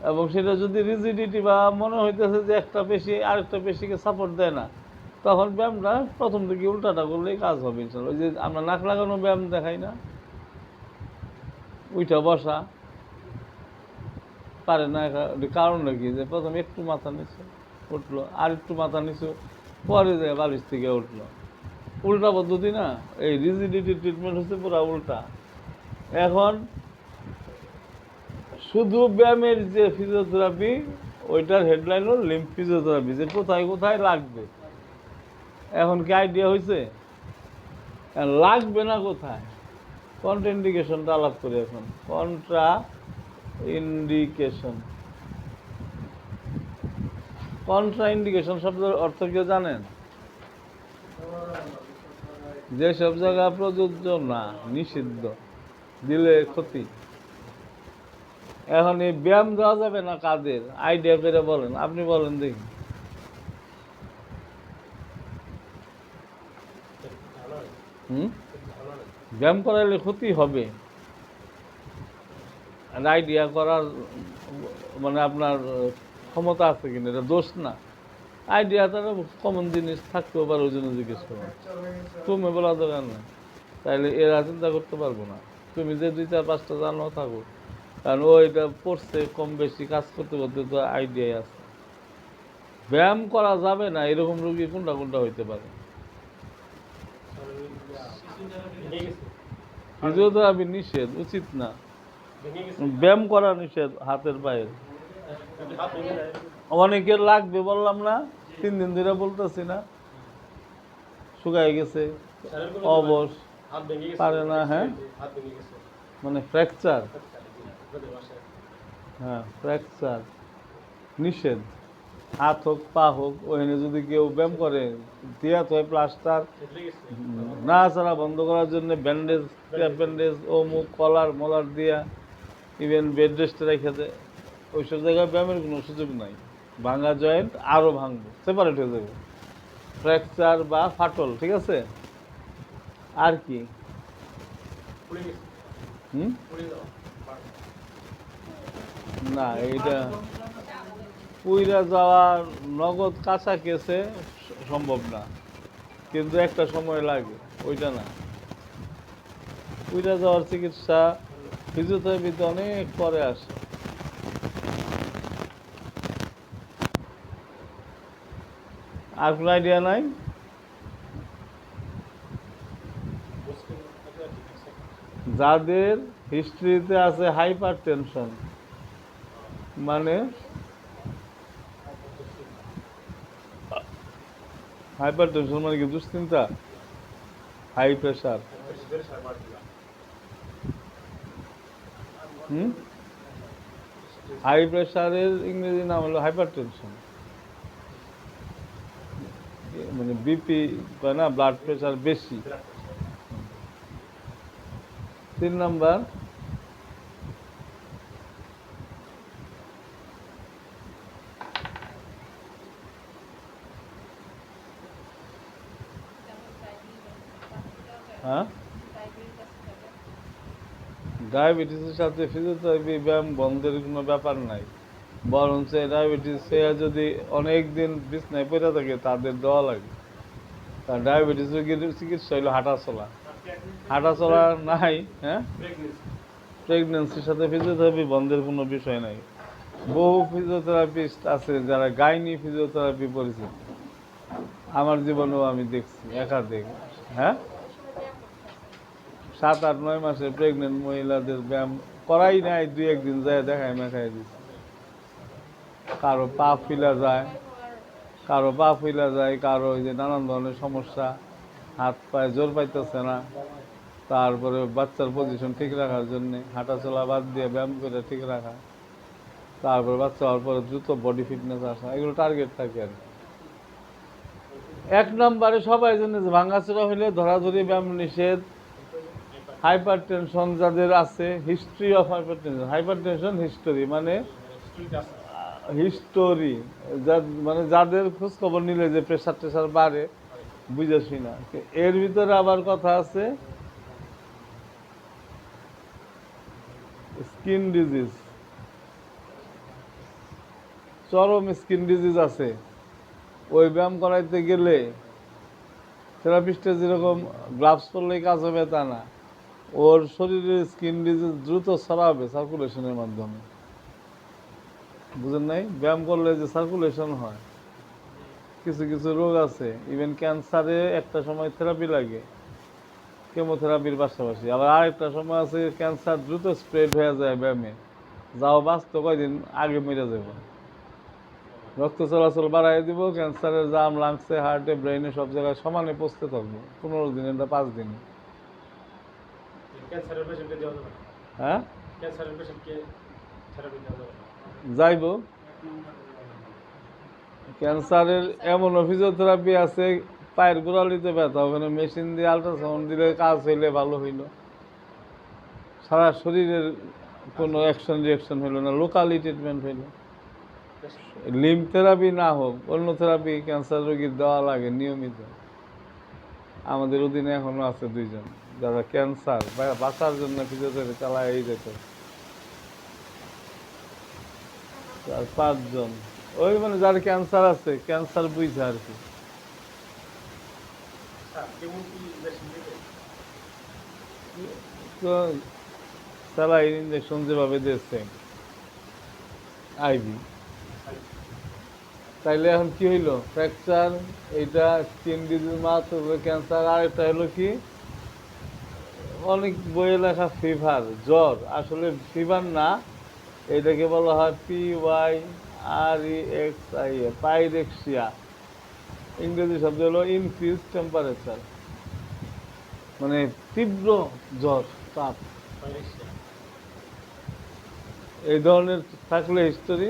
এবং সেটা যদি রিজিডিটি বা মনে হইতেছে যে একটা পেশি আরেকটা পেশিকে সাপোর্ট দেয় না, তখন ব্যায়ামটা প্রথম থেকে উল্টাটা করলেই কাজ হবে ইনশাল্লাহ। ওই যে আমরা নাক লাগানো ব্যায়াম দেখাই না, উইটা বসা পারে না, কারণ নাকি যে প্রথমে একটু মাথা নিচু উঠলো, আর একটু মাথা নিচু, পরে যায় বালিশ থেকে উঠলো। উল্টা পদ্ধতি না, এই রিজিডিটি ট্রিটমেন্ট হচ্ছে পুরো উল্টা। এখন শুধু ব্যায়ামের যে ফিজিওথেরাপি, ওইটার হেডলাইন হল লিম্ফ ফিজিওথেরাপি, যে কোথায় কোথায় লাগবে। এখন কি আইডিয়া হয়েছে? লাগবে না কোথায়, কন্ট্রা ইন্ডিকেশনটা আলাপ করি এখন। কন্ট্রা ইন্ডিকেশন, কন্ট্রা ইন্ডিকেশন শব্দের অর্থ কেউ জানেন? যেসব জায়গা প্রযোজ্য না, নিষিদ্ধ, দিলে ক্ষতি। এখন এই ব্যায়াম দেওয়া যাবে না কাদের, আইডিয়া করে বলেন, আপনি বলেন দেখি। ব্যায়াম করাইলে ক্ষতি হবে, আইডিয়া করার মানে আপনার ক্ষমতা আছে কিনা এটা দোষ না। আইডিয়া তার কমন জিনিস থাকতেও পারে, ওই জন্য জিজ্ঞেস করো। তুমি বলা দরকার না, তাইলে এরা চিন্তা করতে পারবো না। তুমি যে 2-4-5টা জানো থাকো, কারণ ও এটা পড়ছে, কম বেশি কাজ করতে করতে তো আইডিয়াই আছে। ব্যায়াম করা যাবে না এরকম রোগী কোনটা কোনটা হইতে পারে? ফিজিওথেরাপি নিষেধ, উচিত না। ব্যায়াম করা নিষেধ হাতের পায়ের। অনেকের লাগবে, বললাম না 3 দিন ধরে বলতেছি না, শুকাই গেছে, অবশ, পারে না। হ্যাঁ, মানে ফ্র্যাকচার। আপনাদের বাসায় হ্যাঁ, ফ্র্যাকচার নিষেধ। হাত হোক পা হোক, ওখানে যদি কেউ ব্যায়াম করে দিয়া তো প্লাস্টার লেগেছে না ছাড়া বন্ধ করার জন্য ব্যান্ডেজ, ক্র্যাপ ব্যান্ডেজ, অমুক কলার মলার দিয়া, ইভেন বেড রেস্টে রেখে দেয়। ওইসব জায়গায় ব্যায়ামের কোনো সুযোগ নাই। ভাঙা জয়েন্ট আরও ভাঙবে, সেপারেট হয়ে যাবে, ফ্র্যাকচার বা ফাটল। ঠিক আছে? আর কি? পুড়ে গেছে হুম, পুড়ে যাওয়া না এইটা পুইরা যাওয়ার নগদ কাঁচা কেসে সম্ভব না, কিন্তু একটা সময় লাগে, ওইটা না। পুইরা যাওয়ার চিকিৎসা ফিজিওথেরাপিতে অনেক পরে আসে। আর কোনো আইডিয়া নাই? বসকে একটা ঠিক আছে যাদের হিস্ট্রিতে আছে হাইপার টেনশন, মানে হাইপার টেনশন মানে কি? দুশ্চিন্তা, হাই প্রেশার। বেড়ে সার মার দিলাম হুম, হাই প্রেশারের ইংরেজি নাম হলো হাইপার টেনশন। মানে বিপি হয় না, ব্লাড প্রেশার বেশি। 3 নাম্বার হ্যাঁ, ডায়াবেটিসের সাথে ফিজিওথেরাপি ব্যায়াম বন্ধের কোনো ব্যাপার নাই, বরঞ্চ ডায়াবেটিস সে যদি অনেক দিন বিছনায় পড়ে থাকে তাদের দেওয়া লাগে। কারণ ডায়াবেটিস রোগীর চিকিৎসা হলো হাঁটা চলা। হাঁটা চলা নাই, হ্যাঁ, প্রেগনেন্সি প্রেগনেন্সির সাথে ফিজিওথেরাপি বন্ধের কোনো বিষয় নাই। বহু ফিজিওথেরাপিস্ট আছে যারা গাইনি ফিজিওথেরাপি পরিচিত, আমার জীবনেও আমি দেখছি একাধিক। হ্যাঁ, 7, 8, 9 মাসে প্রেগনেন্ট মহিলাদের ব্যায়াম করাই নাই, 2-1 দিন যায় দেখায় মেখায় দিচ্ছে। কারো পা ফুলা যায়, কারো পা ফুলা যায়, কারো ওই যে নানান ধরনের সমস্যা, হাত পায়ে জোর পাইতেছে না, তারপরে বাচ্চার পজিশন ঠিক রাখার জন্যে হাঁটা চলা বাদ দিয়ে ব্যায়াম করে ঠিক রাখা, তারপর বাচ্চা হওয়ার পরে দ্রুত বডি ফিটনেস আসা, এগুলো টার্গেট থাকে আর কি। 1 নম্বরে সবাই জন্য যে ভাঙাচোরা হলে ধরাধরি ব্যায়াম নিষেধ। হাইপার টেনশন যাদের আছে, history of hyper tension, hyper tension history মানে স্ট্রিট আছে হিস্টোরি, মানে যাদের খোঁজ খবর নিলে যে প্রেশার টেশার বাড়ে বুঝেছি না। এর ভিতরে আবার কথা আছে স্কিন ডিজিজ, চরম স্কিন ডিজিজ আছে। ওই ব্যায়াম করাইতে গেলে থেরাপিস্টের যেরকম গ্লাভস পরলেই কাজ হবে তা না, ওর শরীরে স্কিন ডিজিজ দ্রুত ছড়াবে সার্কুলেশনের মাধ্যমে। বুঝেন নাই? ব্যায়াম করলে যে সার্কুলেশন হয়, কিছু কিছু রোগ আছে, ইভেন ক্যান্সারে একটা সময় থেরাপি লাগে কেমোথেরাপির পাশাপাশি, আবার আরেকটা সময় আছে ক্যান্সার দ্রুত স্প্রেড হয়ে যায় ব্যায়ামে, যাও বাঁচতে কয়দিন আগে মরে যাব। রক্ত চলাচল বাড়াই দিব, ক্যান্সারের জাম লাংসে, হার্টে, ব্রেইনে সব জায়গায় সমানে পৌঁছতে থাকবো 15 দিন, এটা 5 দিন। ক্যান্সারের পেশেন্টকে দেওয়া যাবে না হ্যাঁ, ক্যান্সারের পেশেন্টকে থেরাপি দেওয়া যাবে না যাইব। ক্যান্সারের এমন ফিজিওথেরাপি আছে, পায়ের গোড়ালিতে ব্যথা, ওখানে মেশিন দিয়ে আল্ট্রাসাউন্ড দিলে কাজ হইলে ভালো হইল, সারা শরীরের কোনো অ্যাকশন রিয়াকশন হইল না, লোকালি ট্রিটমেন্ট হইল। লিম থেরাপি না হোক, অন্য থেরাপি ক্যান্সার রোগীর দেওয়া লাগে নিয়মিত। আমাদের অধীনে এখনো আছে 2 জন যারা ক্যান্সার বাঁচার জন্য ফিজিওথেরাপি চালায় যেত, আর 5 জন ওই মানে যার ক্যান্সার আছে, ক্যান্সার বুঝছে আর কি। স্যার কেমন কি মেশিন দিবে তো স্যালাইন ইঞ্জেকশন যেভাবে দিচ্ছে আইভি, তাইলে এখন কি হইলো? ফ্র্যাকচার, এইটা স্কিন ডিজিজ, মাত্র ক্যান্সার, আর একটা হলো কি অনেক বইয়ে লেখা ফিভার, জ্বর, আসলে ফিভার না, এটাকে বলা হয় PYREXIA, পাইরেক্সিয়া। ইংরেজি শব্দ হলো ইনক্রিজ টেম্পারেচার, মানে তীব্র জ্বর, তাপ। পাইরেক্সিয়া এই ধরনের থাকলে হিস্টোরি,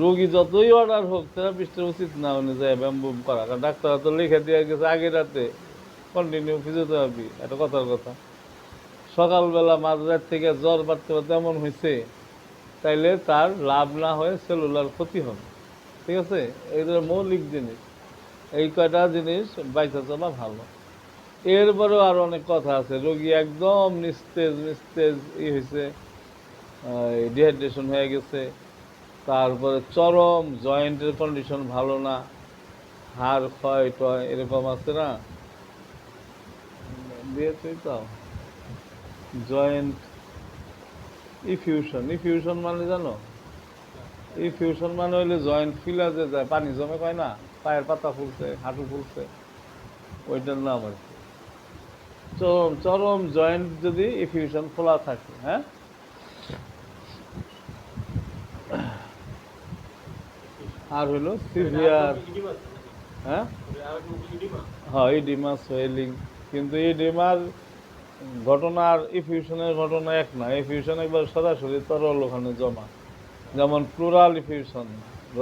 রোগী যতই অর্ডার হোক থেরাপিস্টের উচিত না অনুযায়ী ব্যায়াম বুম করা, কারণ ডাক্তার তো লিখে দিয়ে গেছে আগের রাতে কন্টিনিউ ফিজিওথেরাপি। এটা কথার কথা। সকালবেলা মাঝরাত থেকে জ্বর বাড়তে বাড়তে এমন হয়েছে, তাইলে তার লাভ না হয়ে সেলুলার ক্ষতি হবে। ঠিক আছে, এইগুলো মৌলিক জিনিস। এই কয়টা জিনিস বাইচা চলা ভালো। এরপরেও আরো অনেক কথা আছে। রোগী একদম নিস্তেজ নিস্তেজ হয়েছে, ডিহাইড্রেশন হয়ে গেছে, তারপরে চরম জয়েন্টের কন্ডিশন ভালো না, হাড় ক্ষয় টয় এরকম আছে না, দিয়েছি তো জয়েন্ট ইফিউশন। ইফিউশন মানে জানো? ইফিউশন মানে হইলে জয়েন্ট ফিলা যে যায়, পানি জমে কয় না, পায়ের পাতা ফুলছে, হাঁটু ফুলছে, ওইটার নাম আর কি। চরম চরম জয়েন্ট যদি ইফিউশন খোলা থাকে, হ্যাঁ, আর হলো সিভিয়ার, হ্যাঁ হ্যাঁ ইডিমা সোয়েলিং। কিন্তু ইডিমার ঘটনা আর ইফিউশনের ঘটনা এক না। ইফিউশন একবার সরাসরি তরল ওখানে জমা, যেমন প্লুরাল ইফিউশন,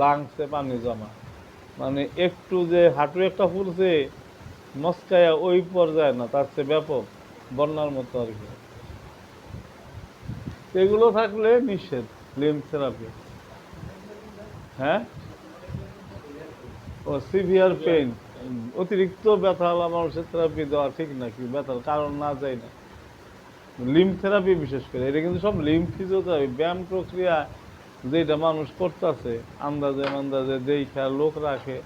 লাংসে পানি জমা, মানে একটু যে হাঁটু একটা ফুলছে মস্কায়া ওই পর্যায়ে না, তার চেয়ে ব্যাপক, বন্যার মতো আর কি। এগুলো থাকলে নিষেধ লিম্ফ থেরাপি। হ্যাঁ, ও সিভিয়ার পেইন, অতিরিক্ত ব্যথা হলে মানুষের থেরাপি দেওয়া ঠিক নাকি, ব্যথার কারণ না যায় না। লিম্ফ থেরাপি বিশেষ করে, এটা কিন্তু সব লিম্ফ ফিজিওথেরাপি, ব্যায়াম প্রক্রিয়া যেটা মানুষ করতেছে আন্দাজে আন্দাজে দেখা লোক রাখে,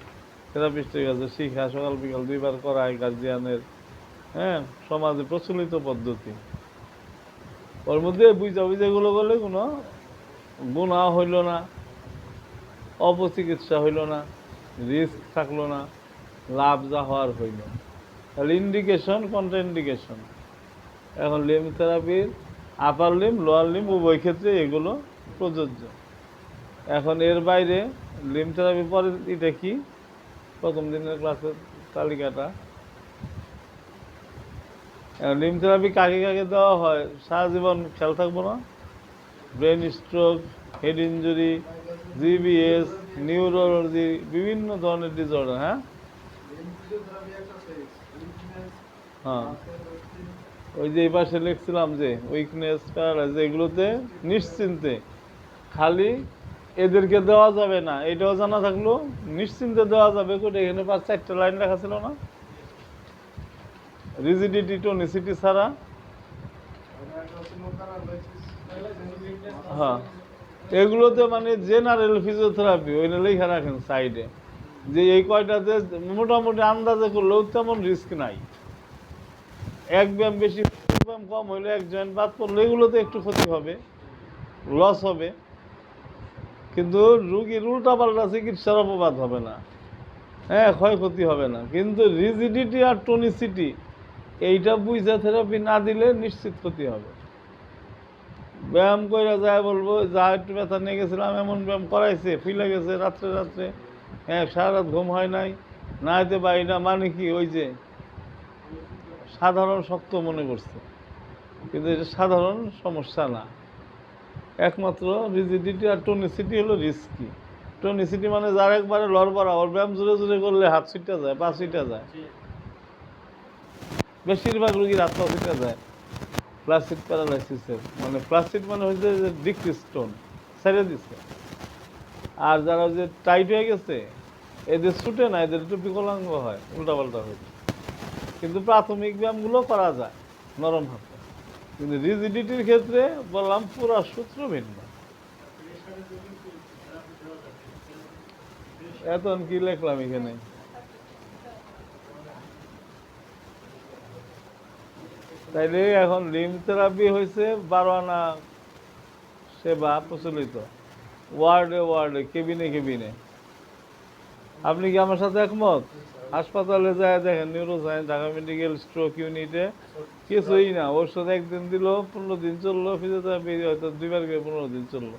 থেরাপিস্টের কাছে শিখা, সকাল বিকাল 2 বার করায় গার্জিয়ানের, হ্যাঁ, সমাজে প্রচলিত পদ্ধতি। ওর মধ্যে বুঝা বুঝাগুলো করলে কোনো গুনাহ হইল না, অপচিকিৎসা হইল না, রিস্ক থাকলো না, লাভ যা হওয়ার হইল। তাহলে ইন্ডিকেশন, কন্ট্রাইন্ডিকেশন। এখন লিম্ফ থেরাপির আপার লিম্ব লোয়ার লিম্ব উভয় ক্ষেত্রে এগুলো প্রযোজ্য। এখন এর বাইরে লিম্ফ থেরাপির পরে এটা কি, প্রথম দিনের ক্লাসের তালিকাটা। লিম্ফ থেরাপি কাকে কাকে দেওয়া হয় সারা জীবন খেয়াল থাকবো না? Brain stroke, head injury, GBS, neurology, বিভিন্ন ধরনের ডিসঅর্ডার। হ্যাঁ হ্যাঁ, ওই যে এই পাশে লিখছিলাম যে উইকনেস, প্যারালাইজ, এগুলোতে নিশ্চিন্তে, খালি এদেরকে দেওয়া যাবে না এটাও জানা থাকলো, নিশ্চিন্তে দেওয়া যাবে। এখানে 4টা লাইন লেখা ছিল না, রিজিডিটি টোনিসিটি ছাড়া। হ্যাঁ, এগুলোতে মানে জেনারেল ফিজিওথেরাপি ওইটা লেখা রাখেন সাইডে, যে এই কয়টাতে মোটামুটি আন্দাজে করলেও তেমন রিস্ক নাই। এক ব্যায়াম বেশি, ব্যায়াম কম হইলে, এক জয়েন্ট বাদ পড়লে এগুলোতে একটু ক্ষতি হবে, লস হবে, কিন্তু রুগীর উল্টাপাল্টা চিকিৎসার অপবাদ হবে না, হ্যাঁ, ক্ষয়ক্ষতি হবে না। কিন্তু রিজিডিটি আর টোনিসিটি এইটা বুঝে থেরাপি না দিলে নিশ্চিত ক্ষতি হবে। ব্যায়াম করে যায় বলবো, যা একটু ব্যথা নিয়ে গেছিলাম, এমন ব্যায়াম করাইছে, ফিলে গেছে রাত্রে রাত্রে, হ্যাঁ, সারা রাত ঘুম হয় নাই, না হইতে পারি না, মানে কি ওই যে সাধারণ শক্ত মনে করছে, কিন্তু এটা সাধারণ সমস্যা না। একমাত্র রিজিডিটি আর টোনিসিটি হলো রিস্কি। টোনিসিটি মানে যার একবারে লড়বড়া, ওর ব্যায়াম জোরে জোরে করলে হাত ছিটা যায়, পা ছিটা যায়, বেশিরভাগ রোগীর হাত পা ছিটা যায় ফ্ল্যাসিড প্যারালাইসিসের। মানে ফ্ল্যাসিড মানে হচ্ছে যে ডিক্রিজ টোন, ছেড়ে দিচ্ছে। আর যারা যে টাইট হয়ে গেছে এদের ছুটে না, এদের একটু বিকলাঙ্গ হয়, উল্টাপাল্টা হয়ে। কিন্তু প্রাথমিক ব্যায়ামগুলো করা যায় নরম হাতে। কিন্তু রিজিডিটির ক্ষেত্রে বললাম পুরা সূত্র ভিন্ন। এখন কি লিখলাম এখানে, তাইলে এখন লিম্ফ থেরাপি হয়েছে 12 আনা সেবা প্রচলিত, ওয়ার্ডে ওয়ার্ডে, কেবিনে কেবিনে। আপনি কি আমার সাথে একমত? হাসপাতালে যায় দেখেন, নিউরোসায়েন্স, ঢাকা মেডিকেল স্ট্রোক ইউনিটে কিছুই না, ওষুধ একদিন দিল, 15 দিন চললো, ফিজিওথেরাপি হয়তো 2 বার করে 15 দিন চললো,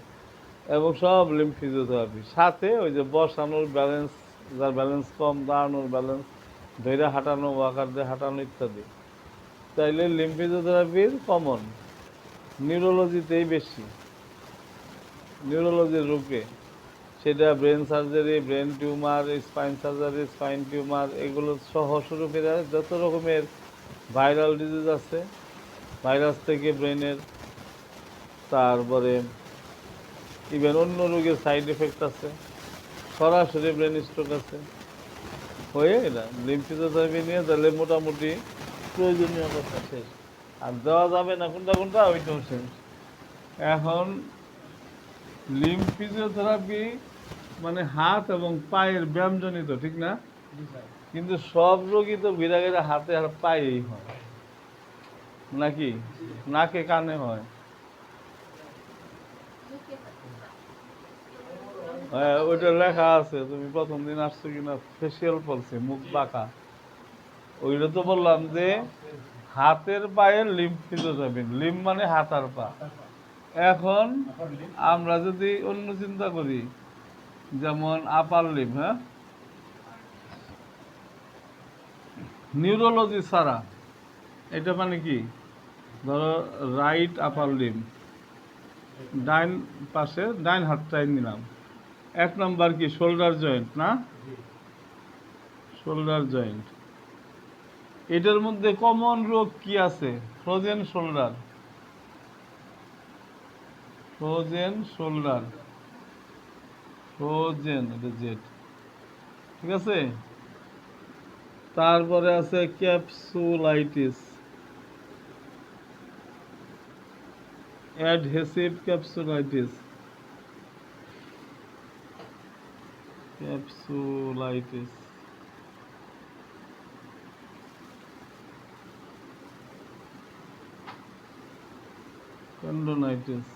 এবং সব লিম্ফ ফিজিওথেরাপি। সাথে ওই যে বসানোর ব্যালেন্স, যার ব্যালেন্স কম, দাঁড়ানোর ব্যালেন্স, ধৈর্য হাঁটানো, ওয়াকার দিয়ে হাঁটানো ইত্যাদি। তাইলে লিম্ফ ফিজিওথেরাপির কমন, নিউরোলজিতেই বেশি। নিউরোলজির রোগে, সেটা brain surgery, brain tumour, spine surgery, spine tumour, এগুলো সহ শুরু করে যত রকমের ভাইরাল ডিজিজ আছে, ভাইরাস থেকে ব্রেনের, তারপরে ইভেন অন্য রোগের সাইড এফেক্ট আছে, সরাসরি ব্রেন স্ট্রোক আছে, হয়ে এটা লিম্ফিজিওথেরাপি নিয়ে তাহলে মোটামুটি প্রয়োজনীয় কথা শেষ। আর দেওয়া যাবে না কোনটা কোনটা ওইটাও শেষ। এখন লিম্ফিজিওথেরাপি মানে হাত এবং পায়ের ব্যায়ামজনিত, ঠিক না? জি স্যার। কিন্তু সব রোগী তো ভিড়াগেরা হাতে আর পায়েই হয় নাকি নাকে কানে হয়? হ্যাঁ, ওইটা লেখা আছে, তুমি প্রথম দিন আসছো কিনা, ফেসিয়াল পলসি, মুখ বাঁকা। ওইটা তো বললাম যে হাতের পায়ের লিম্ফ ফিজিওথেরাপি, লিম্ফ মানে হাত আর পা। এখন আমরা যদি অন্য চিন্তা করি, যেমন আপার লিম্ফ, হ্যাঁ, নিউরোলজি ছাড়া এটা মানে কি, ধরো রাইট আপার লিম্ফ, ডাইন পাশে ডাইন হাতটাই নিলাম, এক নাম্বার কি শোল্ডার জয়েন্ট না? শোল্ডার জয়েন্ট, এটার মধ্যে কমন রোগ কি আছে? Frozen shoulder, frozen shoulder, frozen, এটা জেড, ঠিক আছে। তারপরে আছে capsulitis, adhesive capsulitis, capsulitis, tendonitis.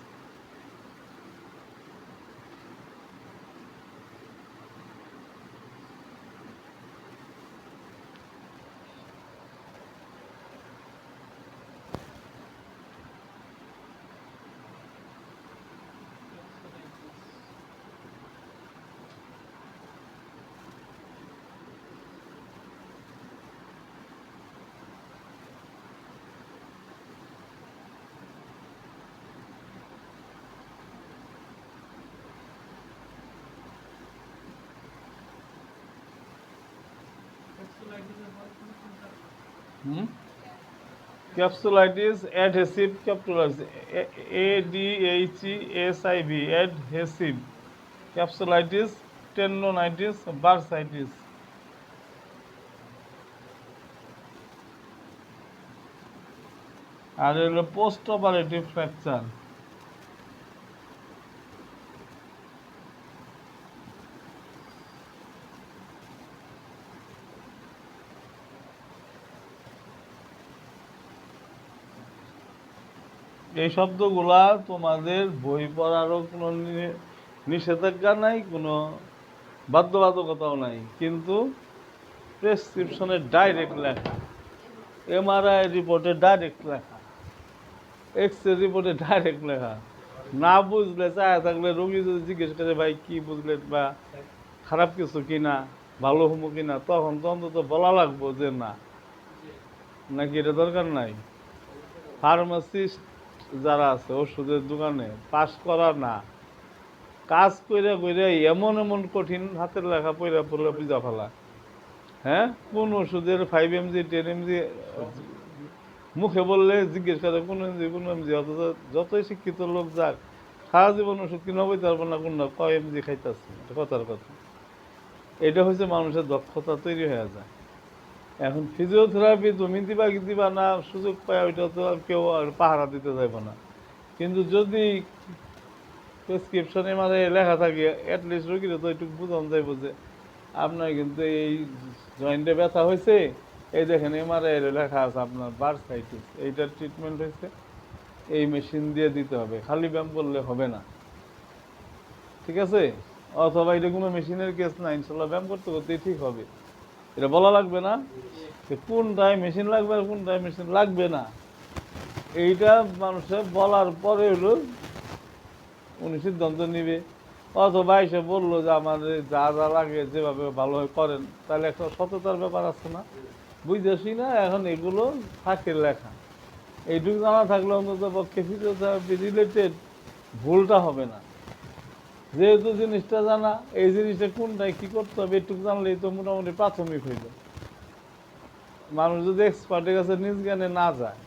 Capsulitis, adhesive capsulitis, ADHESIV, adhesive capsulitis, tendonitis, bursitis. আর হলো পোস্ট অপারেটিভ ফ্র্যাকচার। এই শব্দগুলা তোমাদের বই পড়ারও কোনো নিষেধাজ্ঞা নাই, কোনো বাধ্যবাধকতাও নাই, কিন্তু প্রেসক্রিপশনে ডাইরেক্ট লেখা, MRI রিপোর্টে ডাইরেক্ট লেখা, এক্স-রে রিপোর্টে ডাইরেক্ট লেখা। না বুঝলে চায় থাকলে রোগী যদি জিজ্ঞেস করে ভাই কি বুঝলেন, বা খারাপ কিছু কিনা, ভালো হবো কিনা, তখন তো অন্তত বলা লাগবো যে না, নাকি এটা দরকার নাই। ফার্মাসিস্ট যারা আছে ওষুধের দোকানে, পাস করা না, কাজ কইরা কইরা এমন এমন কঠিন হাতের লেখা পইরা পড়লে বুঝা ফেলা। হ্যাঁ, কোন ওষুধের 5 mg 10 mg মুখে বললে জিজ্ঞেস করে কোন এমজি কোন এমজি, অথচ যতই শিক্ষিত লোক যাক সারা জীবন ওষুধ কিনা বইতে পারবো না কোনটা কয় এমজি খাইতেছে, এটা কথার কথা। এটা হচ্ছে মানুষের দক্ষতা তৈরি হয়ে যায়। এখন ফিজিওথেরাপি তুমি দিবা কি দিবা না, সুযোগ পায় ওইটা তো আর কেউ আর পাহারা দিতে যাইব না। কিন্তু যদি প্রেসক্রিপশনে মানে লেখা থাকে, অ্যাটলিস্ট রোগীরা তো একটু বুঝানো যাইব যে আপনার কিন্তু এই জয়েন্টে ব্যথা হয়েছে, এই দেখেন MRI লেখা আছে আপনার বার্সাইটিস, এইটার ট্রিটমেন্ট হয়েছে, এই মেশিন দিয়ে দিতে হবে, খালি ব্যায়াম করলে হবে না, ঠিক আছে। অথবা এটা কোনো মেশিনের কেস না, ইনশাল্লাহ ব্যায়াম করতে করতেই ঠিক হবে, এটা বলা লাগবে না যে কোনটায় মেশিন লাগবে আর কোনটায় মেশিন লাগবে না। এইটা মানুষের বলার পরে হলো উনি সিদ্ধান্ত নিবে। অথবা এসে বললো যে আমার যা যা লাগে যেভাবে ভালোভাবে করেন, তাহলে একটা সততার ব্যাপার আছে না, বুঝতেছি না। এখন এগুলো থাকে লেখা, এইটুকু জানা থাকলে অন্তত পক্ষে ফিজিওথেরাপি রিলেটেড ভুলটা হবে না। যেহেতু জিনিসটা জানা, এই জিনিসটা কোনটায় কি করতে হবে একটু জানলেই তো মোটামুটি প্রাথমিক হইল। মানুষ যদি এক্সপার্টের কাছে নিজ জ্ঞানে না যায়,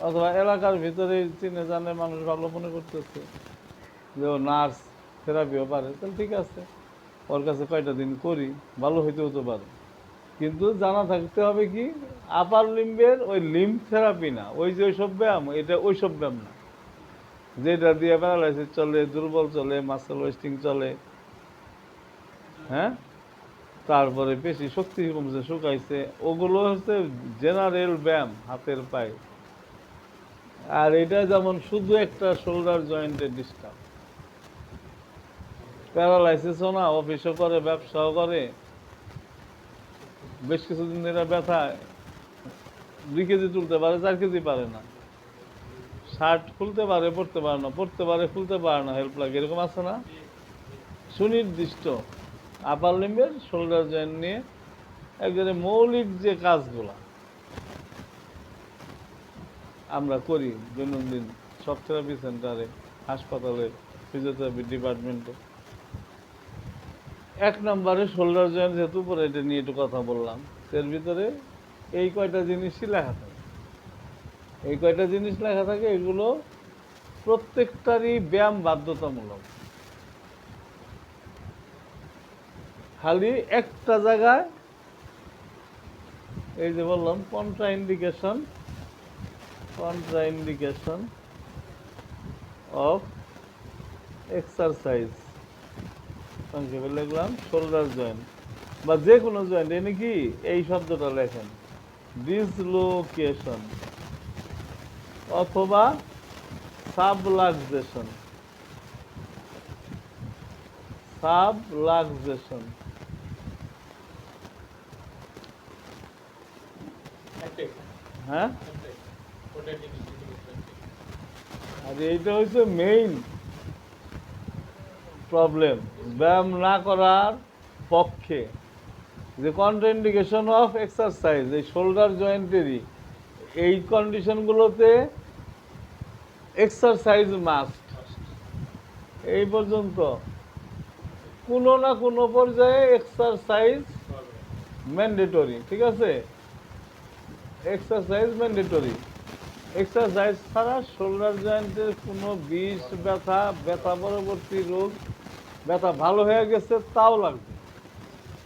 অথবা এলাকার ভিতরে চিনে জানে মানুষ ভালো মনে করতেছে যে ও নার্স, থেরাপিও পারে, তাহলে ঠিক আছে, ওর কাছে কয়টা দিন করি, ভালো হইতে হতে পারে। কিন্তু জানা থাকতে হবে কি, আপার লিম্বের ওই লিম্ব থেরাপি না, ওই যে ওইসব ব্যায়াম, এটা ওইসব ব্যায়াম না যেটা দিয়ে প্যারালাইসিস চলে, দুর্বল চলে, মাসেল ওয়েস্টিং চলে, হ্যাঁ, তারপরে পেশি শক্তি কমছে, শুকাইছে, ওগুলো হচ্ছে জেনারেল ব্যায়াম হাতের পায়ে। আর এটা যেমন শুধু একটা শোল্ডার জয়েন্টের ডিস্টার্ব, প্যারালাইসিসও না, অফিসও করে, ব্যবসাও করে, বেশ কিছুদিন ধরে ব্যথা, 2 কেজি তুলতে পারে, 4 কেজি পারে না, শার্ট খুলতে পারে, পড়তে পারে না, পড়তে পারে, খুলতে পারে না, হেল্প লাগে, এরকম আছে না? সুনির্দিষ্ট আপার লিম্বের শোল্ডার জয়েন্ট নিয়ে একবারে মৌলিক যে কাজগুলা আমরা করি দৈনন্দিন সব থেরাপি সেন্টারে, হাসপাতালে, ফিজিওথেরাপি ডিপার্টমেন্টে। 1 নম্বরে শোল্ডার জয়েন্ট, যেহেতু উপরে এটা নিয়ে একটু কথা বললাম, এর ভিতরে এই কয়টা জিনিসই লেখা থাকে। এই কয়টা জিনিস লেখা থাকে, এগুলো প্রত্যেকটারই ব্যায়াম বাধ্যতামূলক। খালি একটা জায়গায় এই যে বললাম কন্ট্রাইন্ডিকেশন অফ এক্সারসাইজ, সংক্ষেপে লিখলাম শোল্ডার জয়েন্ট বা যে কোনো জয়েন্ট, এনে কি এই শব্দটা লেখেন, ডিসলোকেশন অথবা সাবলাক্সেশন। হ্যাঁ, আর এইটা হচ্ছে মেইন প্রবলেম ব্যায়াম না করার পক্ষে, যে কন্ট্রাইন্ডিকেশন অফ এক্সারসাইজ এই শোল্ডার জয়েন্টেরই, এই কন্ডিশনগুলোতে এক্সারসাইজ মাস্ট। এই পর্যন্ত কোনো না কোনো পর্যায়ে এক্সারসাইজ ম্যান্ডেটরি, ঠিক আছে? Exercise mandatory. এক্সারসাইজ ছাড়া শোল্ডার জয়েন্টের কোনো বিষ, ব্যথা পরবর্তী রোগ, ব্যথা ভালো হয়ে গেছে তাও লাগবে।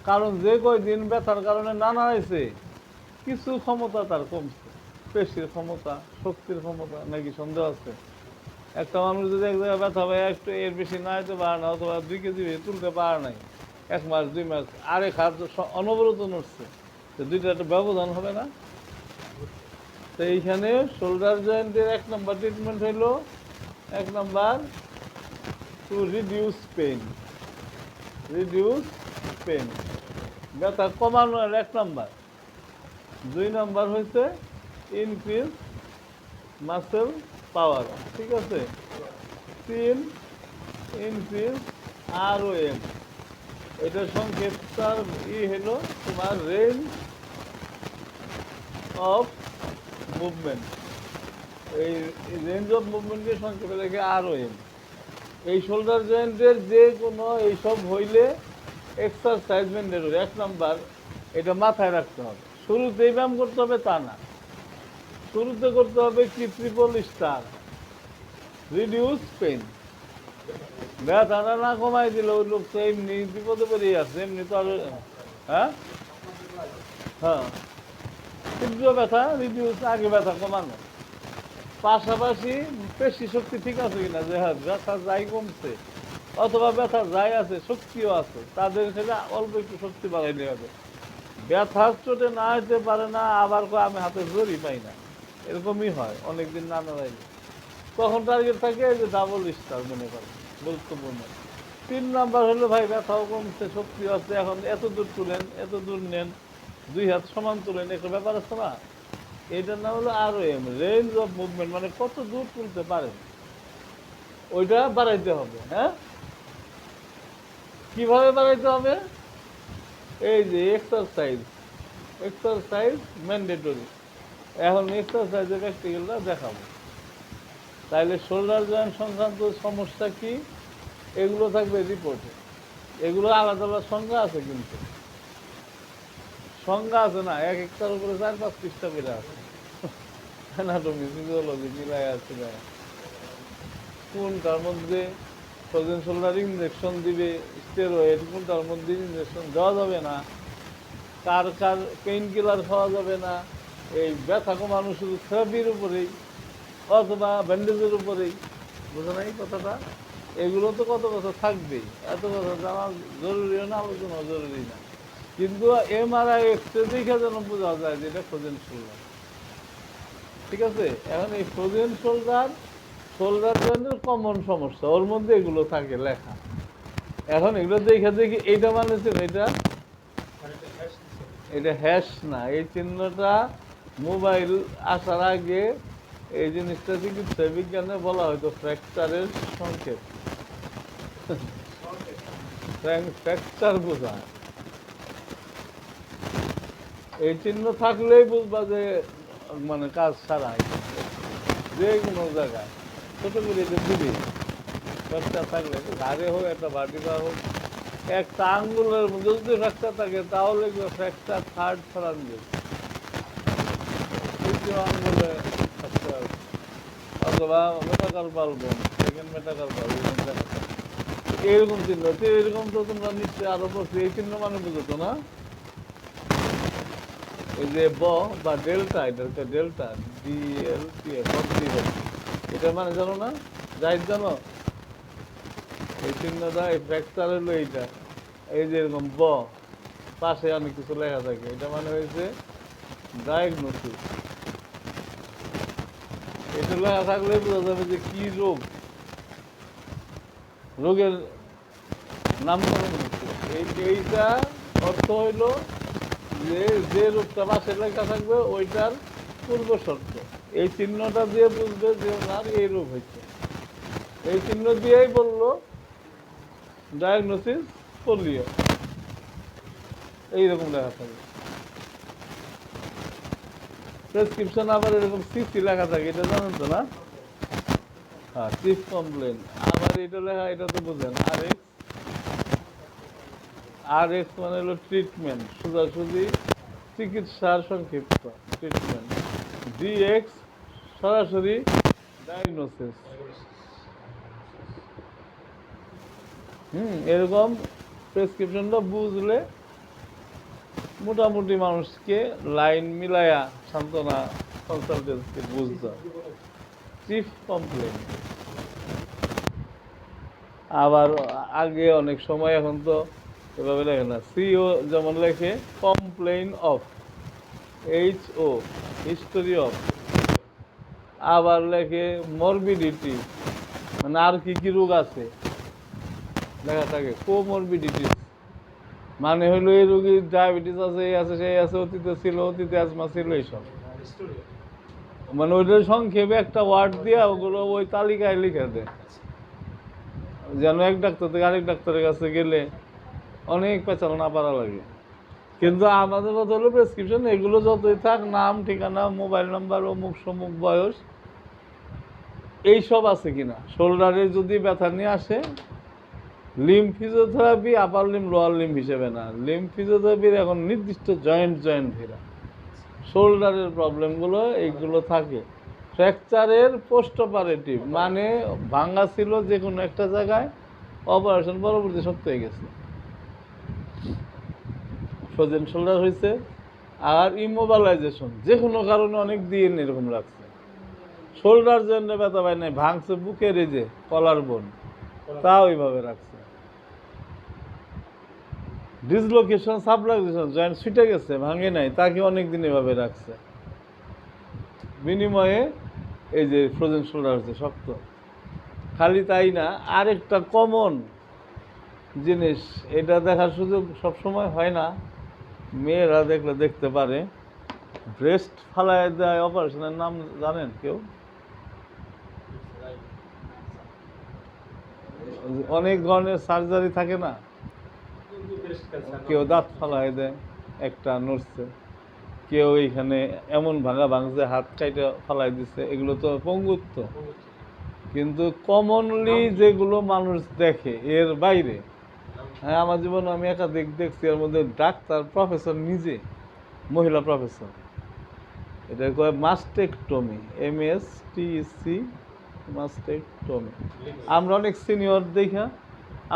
কারণ যে কয়দিন ব্যথার কারণে নানা হয়েছে, কিছু ক্ষমতা তার কমছে, পেশির ক্ষমতা, শক্তির ক্ষমতা, নাকি সন্দেহ আছে? একটা মানুষ যদি এক জায়গায় ব্যথা পায়, একটু এর বেশি না হতে পারে না, অথবা 2 কেজি তুলতে পারে নাই, 1 মাস 2 মাস, আরেক হাত অনবরত নড়ছে, তো দুইটা একটা ব্যবধান হবে না? তো এইখানে শোল্ডার জয়েন্টের 1 নম্বর ট্রিটমেন্ট হইল, 1 নম্বর টু রিডিউস পেইন, ব্যথা কমানোর 1 নম্বর। 2 নম্বর হচ্ছে ইনক্রিজ মাসেল পাওয়ার, ঠিক আছে? 3 ইনক্রিজ ROM, এটা সংক্ষেপটার হলো তোমার রেঞ্জ অফ মুভমেন্ট। এই রেঞ্জ অফ মুভমেন্টকে সংক্ষেপে লেখে ROM। এই শোল্ডার জয়েন্টের যে কোনো এইসব হইলে এক্সারসাইজ ম্যান্ডেটরি। 1 নাম্বার, এটা মাথায় রাখতে হবে। শুরুতেই ব্যায়াম করতে হবে তা না, শুরুতে করতে হবে কি ট্রিপল স্টার, রিডিউস পেইন। ব্যথাটা না কমাই দিলে ওই লোক তো এমনি বিপদে পড়ে আছে, এমনি তো আর, হ্যাঁ হ্যাঁ, তীব্র ব্যথা রিডিউস, আগে ব্যথা কমানো, পাশাপাশি পেশি শক্তি ঠিক আছে কিনা, যে হ্যাঁ ব্যথা যাই কমছে, অথবা ব্যথা যাই আছে শক্তিও আছে, তাদের সেটা অল্প একটু শক্তি বাড়াইলে হবে। ব্যথার চোটে না হইতে পারে না, আবার আমি হাতে জোরই পাই না, এরকমই হয় অনেকদিন না নাড়াইলে, তখন টার্গেট থাকে যে ডাবল স্টার মনে করেন, গুরুত্বপূর্ণ। 3 নাম্বার হলো ভাই ব্যথাও কমছে, শক্তিও আছে, এখন এত দূর তুলেন, এত দূর নেন, 2 হাত সমান তুলেন, একটা ব্যাপার আছে না, এটার নাম হলো ROM, রেঞ্জ অফ মুভমেন্ট, মানে কত দূর তুলতে পারেন, ওইটা বাড়াইতে হবে। হ্যাঁ, কিভাবে বাড়াইতে হবে? এই যে এক্সারসাইজ ম্যান্ডেটরি। এখন এক্সারসাইজের প্র্যাকটিক্যালটা দেখাবো। তাইলে শোল্ডার জয়েন্ট সংক্রান্ত সমস্যা কি, এগুলো থাকবে রিপোর্টে। এগুলো আলাদা আলাদা সংজ্ঞা আছে, কিন্তু সংজ্ঞা আছে না, এক একটার উপরে 4-5 পৃষ্ঠা করে আছে। অ্যানাটমি, ফিজিওলজি মিলাই আছে। কোনটার মধ্যে ফ্রোজেন শোল্ডার ইঞ্জেকশন দিবে, স্টেরয়েড, কোনটার মধ্যে ইঞ্জেকশন দেওয়া যাবে না, কার কার পেইন কিলার খাওয়া যাবে না, এই ব্যথা কমানো শুধু থেরাপির উপরেই অথবা ব্যান্ডেজের উপরেই, বুঝো না এই কথাটা? এগুলো তো কত কথা থাকবেই, এত কথা জানা জরুরিও না, আলোচনা জরুরি না, কিন্তু এমআরআই এক্সরে দেখে যেন বোঝা যায় যে এটা ফ্রোজেন শোল্ডার। ঠিক আছে? এখন এই ফ্রোজেন শোল্ডার জয়েন্টের কমন সমস্যা, ওর মধ্যে এগুলো থাকে লেখা। এখন এগুলো দেখে দেখি এইটা মানে এটা হ্যাশ না, এই চিহ্নটা মোবাইল আসার আগে এই জিনিসটা চিকিৎসা বিজ্ঞানে বলা হয়তো ফ্র্যাকচারের সংক্ষেপ। ফ্র্যাকচার বোঝা, এই চিহ্ন থাকলেই বুঝবা যে মানে কাজ সারা, যে কোনো জায়গায় ছোট করে এটা দিবি। ফ্র্যাকচার থাকলে ঘাড়ে হোক, একটা বাটিটা হোক, একটা আঙ্গুলের মধ্যে যদি ফ্র্যাকচার থাকে তাহলে ফ্র্যাকচার থার্ড ফ্রাঞ্জেল, তৃতীয় আঙ্গুলে ফ্র্যাকচার, অথবা মেটাকার্পাল বোন, সেকেন্ড মেটাকার্পাল, এইরকম চিহ্ন। এরকম তো তোমরা নিশ্চয়ই আরো পড়ছো। এই চিহ্ন মানে বুঝতো না, এই যে ব বা ডেল্টা, এটা হচ্ছে ডেল্টা, এটা মানে জানো না? যাই জানো এই চিহ্নটা, এই ফ্র্যাকচার হলো এইটা, এই যে এরকম ব পাশে অনেক কিছু লেখা থাকে, এটা মানে হয়েছে ডায়াগনোসিস। এটা লেখা থাকলে বোঝা যাবে যে কি রোগ, রোগের নামকরণ হচ্ছে। এইটা অর্থ হইল যে রোগটা পাশে লেখা থাকবে ওইটার পূর্ব শর্ত। এই চিহ্নটা দিয়ে বুঝবে যে ওনার এই রোগ হয়েছে। এই চিহ্ন দিয়েই বললো ডায়াগনোসিস পোলিও, এইরকম লেখা থাকে। প্রেসক্রিপশন আবার এরকম সিসি লেখা থাকে, এটা জানেন তো না? হ্যাঁ, চিফ কমপ্লেন। আবার এটা লেখা, এটা তো বুঝেন, আর এক্স মানে হলো ট্রিটমেন্ট, সোজাসুজি চিকিৎসার সংক্ষিপ্ত ট্রিটমেন্ট। ডিএক্স সরাসরি ডায়াগনোসিস। এরকম প্রেসক্রিপশনটা বুঝলে মোটামুটি মানুষকে লাইন মিলায়া সান্ত্বনা কনসালটেন্সি বুঝতে। Chief complain. আবার আগে অনেক সময়, এখন তো এভাবে লেখে না, সিও যেমন লেখে complain of, HO history of. আবার লেখে মরবিডিটি, মানে আর কি কি রোগ আছে লেখা থাকে। কোমরবিডিটিস মানে হইলো এই রোগীর ডায়াবেটিস আছে, এই আছে, সেই আছে, অতীতে ছিল, অতীতে আজমা ছিল, এইসব মানে ওইটার সংক্ষেপে একটা ওয়ার্ড দিয়ে ওগুলো ওই তালিকায় লিখে দেয়, যেন এক ডাক্তার থেকে আরেক ডাক্তারের কাছে গেলে অনেক পেঁচানো না পারা লাগে। কিন্তু আমাদের কথা হলো প্রেসক্রিপশন এগুলো যতই থাক, নাম, ঠিকানা, মোবাইল নাম্বার, অমুক সমুক বয়স, এইসব আছে কিনা। শোল্ডারে যদি ব্যথা নিয়ে আসে, লিম্ব ফিজিওথেরাপি আপার লিম্ব লোয়ার লিম্ব হিসেবে না, লিম্ব ফিজিওথেরাপির এখন নির্দিষ্ট জয়েন্ট ভেরা। শোল্ডারের প্রবলেমগুলো এইগুলো থাকে। ফ্র্যাকচারের পোস্ট অপারেটিভ মানে ভাঙা ছিল যে কোনো একটা জায়গায়, অপারেশন পরবর্তী শক্ত হয়ে গেছে, ফ্রোজেন শোল্ডার হয়েছে। আর ইমোবালাইজেশন যে কোনো কারণে অনেক দিন এরকম লাগছে, শোল্ডার জয়েন্টে ব্যথা পায় নাই, ভাঙছে বুকের এই যে কলার বোন, তা ওইভাবে রাখছে। ডিসলোকেশন, সাবলাক্সেশন, জয়েন্ট ছুটে গেছে, ভাঙে নাই, তাকে অনেক দিন এভাবে রাখছে। বিনিময়ে এই যে ফ্রোজেন শোল্ডার হচ্ছে শক্ত। খালি তাই না, আরেকটা কমন জিনিস, এটা দেখার সুযোগ সবসময় হয় না, মেয়েরা দেখলে দেখতে পারে, ব্রেস্ট ফালায় দেয় অপারেশনের নাম জানেন কেউ? অনেক ধরনের সার্জারি থাকে না, কেউ দাঁত ফালায় দেয়, একটা নড়ছে, কেউ এইখানে এমন ভাঙা ভাঙছে হাত কাইটা ফালাই দিচ্ছে, এগুলো তো পঙ্গুত্ব। কিন্তু কমনলি যেগুলো মানুষ দেখে এর বাইরে, হ্যাঁ আমার জীবনে আমি একাধিক দেখছি, এর মধ্যে ডাক্তার প্রফেসর নিজে, মহিলা প্রফেসর, এটা কয় মাস্টেকটমি, MSTC, মাস্টেকটমি। আমরা অনেক সিনিয়র দেখা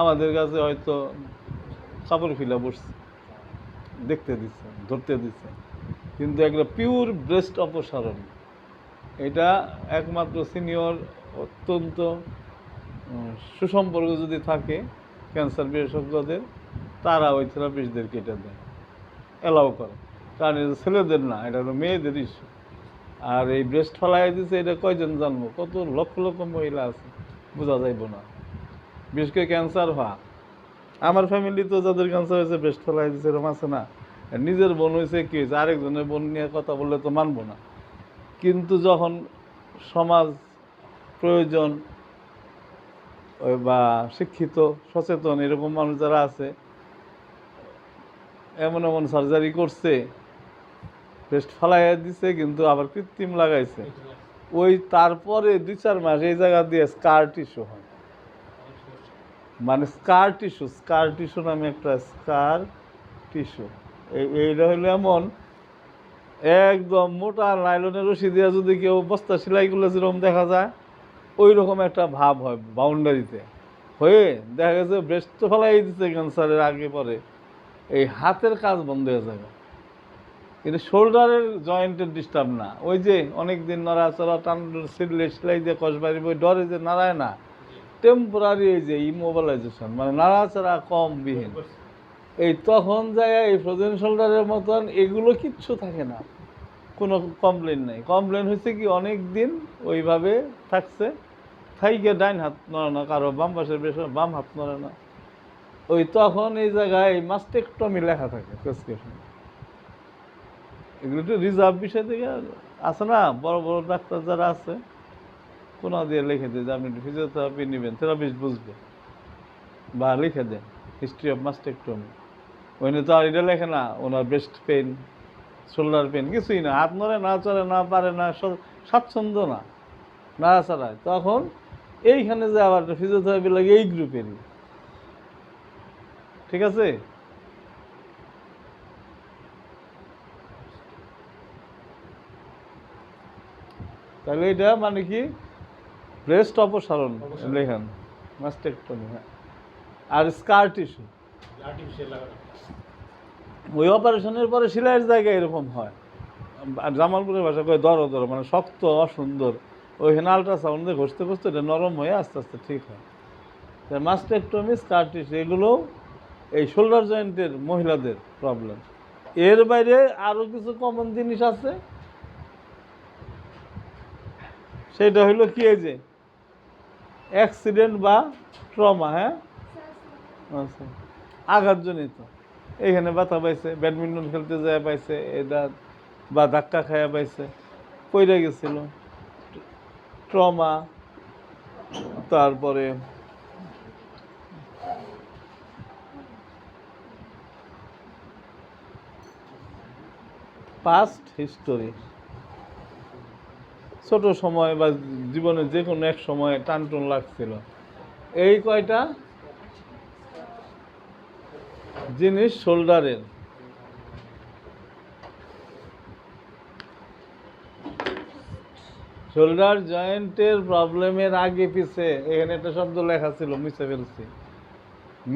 আমাদের কাছে হয়তো কাপড় ফিলা বসছে, দেখতে দিচ্ছে, ধরতে দিচ্ছে, কিন্তু একটা পিওর ব্রেস্ট অপসারণ, এটা একমাত্র সিনিয়র অত্যন্ত সুসম্পর্ক যদি থাকে ক্যান্সার বিশেষজ্ঞদের, তারা ওই থেরাপিস্টদেরকে এটা দেয়, অ্যালাউ করে। কারণ এটা ছেলেদের না, এটা হলো মেয়েদের ইস্যু। আর এই ব্রেস্ট ফেলাই দিচ্ছে, এটা কয়জন জানবো? কত লক্ষ লক্ষ মহিলা আছে, বোঝা যাইব না। বিশেষ করে ক্যান্সার হওয়া, আমার ফ্যামিলি তো যাদের ক্যান্সার হয়েছে ব্রেস্ট ফেলাই দিচ্ছে এরকম আছে না। নিজের বোন হয়েছে কি হয়েছে, আরেকজনের বোন নিয়ে কথা বললে তো মানবো না। কিন্তু যখন সমাজ প্রয়োজন বা শিক্ষিত সচেতন এরকম মানুষ যারা আছে, এমন এমন সার্জারি করছে, ব্রেস্ট ফালাইয়া দিছে, কিন্তু আবার কৃত্রিম লাগাইছে, ওই তারপরে 2-4 মাস এই জায়গা দিয়ে স্কার টিস্যু হয়। মানে স্কার টিস্যু নামে একটা স্কার টিস্যু, এইটা হলো এমন একদম মোটা নাইলনের রশি দিয়ে যদি কেউ বস্তা সেলাইগুলো যেরকম দেখা যায়, ওই রকম একটা ভাব হয় বাউন্ডারিতে হয়ে, দেখা গেছে ব্রেস্ট তো ফেলাই দিচ্ছে ক্যান্সারের আগে পরে, এই হাতের কাজ বন্ধ হয়ে যাবে। কিন্তু শোল্ডারের জয়েন্টের ডিস্টার্ব না, ওই যে অনেক দিন নড়াচড়া টান সেলাই দিয়ে কষবাড়ি বই ডরে যে নাড়ায় না, টেম্পোরারি এই যে ইমোবিলাইজেশন, মানে নাড়াচাড়া কম বিহীন, এই তখন যায় এই ফ্রোজেন শোল্ডারের মতন এগুলো কিচ্ছু থাকে না, কোনো কমপ্লেন নেই। কমপ্লেন হয়েছে কি অনেক দিন ওইভাবে থাকছে, থাইকে ডাইন হাত নড়ে না, কারো বাম পাশের বেশি বাম হাত নড়ে না, ওই তখন এই জায়গায় মাস্টেকটমি লেখা থাকে প্রেসক্রিপশন। এগুলো একটু রিজার্ভ বিষয় থেকে আছে না, বড় বড় ডাক্তার যারা আছে কোনো দিয়ে লিখে দেয় যে আপনি একটু ফিজিওথেরাপি নেবেন, থেরাপিস্ট বুঝবে, বা লিখে দেন হিস্ট্রি অফ মাস্টেকটমি। ওইনে তো আর এটা লেখে না ওনার ব্রেস্ট পেন, শোল্ডার পেন, কিছুই না, হাত নড়ে না, চলে না, পারে না, স্বাচ্ছন্দ্য না, নাড়াচাড়ায়, তখন এইখানে যে আবার ফিজিওথেরাপি লাগে এই গ্রুপেরই, ঠিক আছে। তাহলে এটা মানে কি ব্রেস্ট অপসারণ লেখান, মাস্টেকটমি। হ্যাঁ, আর স্কার টিস্যু, আর্টিফিশিয়াল লাগানো। ওই অপারেশনের পরে সেলাইয়ের জায়গায় এরকম হয়, আর জামালপুরের ভাষা কয় দর দর, মানে শক্ত অসুন্দর, ওইখানে আলট্রাসাউন্ড দিয়ে ঘষতে ঘষতে এটা নরম হয়ে আস্তে আস্তে ঠিক হয়। মাস্টেকটমি, স্কার টিস্যু এগুলোও এই শোল্ডার জয়েন্টের মহিলাদের প্রবলেম। এর বাইরে আরও কিছু কমন জিনিস আছে, সেটা হইলো কি, এই যে অ্যাক্সিডেন্ট বা ট্রমা। হ্যাঁ, আচ্ছা, আঘাতজনিত, এইখানে ব্যথা পাইছে, ব্যাডমিন্টন খেলতে যায় পাইছে এটা, বা ধাক্কা খাইয়া পাইছে, পইরা গেছিল, ট্রমা। তারপরে পাস্ট হিস্টোরি, ছোট সময় বা জীবনে যে কোনো এক সময় টানটুন লাগছিল, এই কয়টা জিনিস শোল্ডারের। শোল্ডার জয়েন্টের প্রবলেমের আগে পিছে এখানে একটা শব্দ লেখা ছিল, মুছে ফেলছি,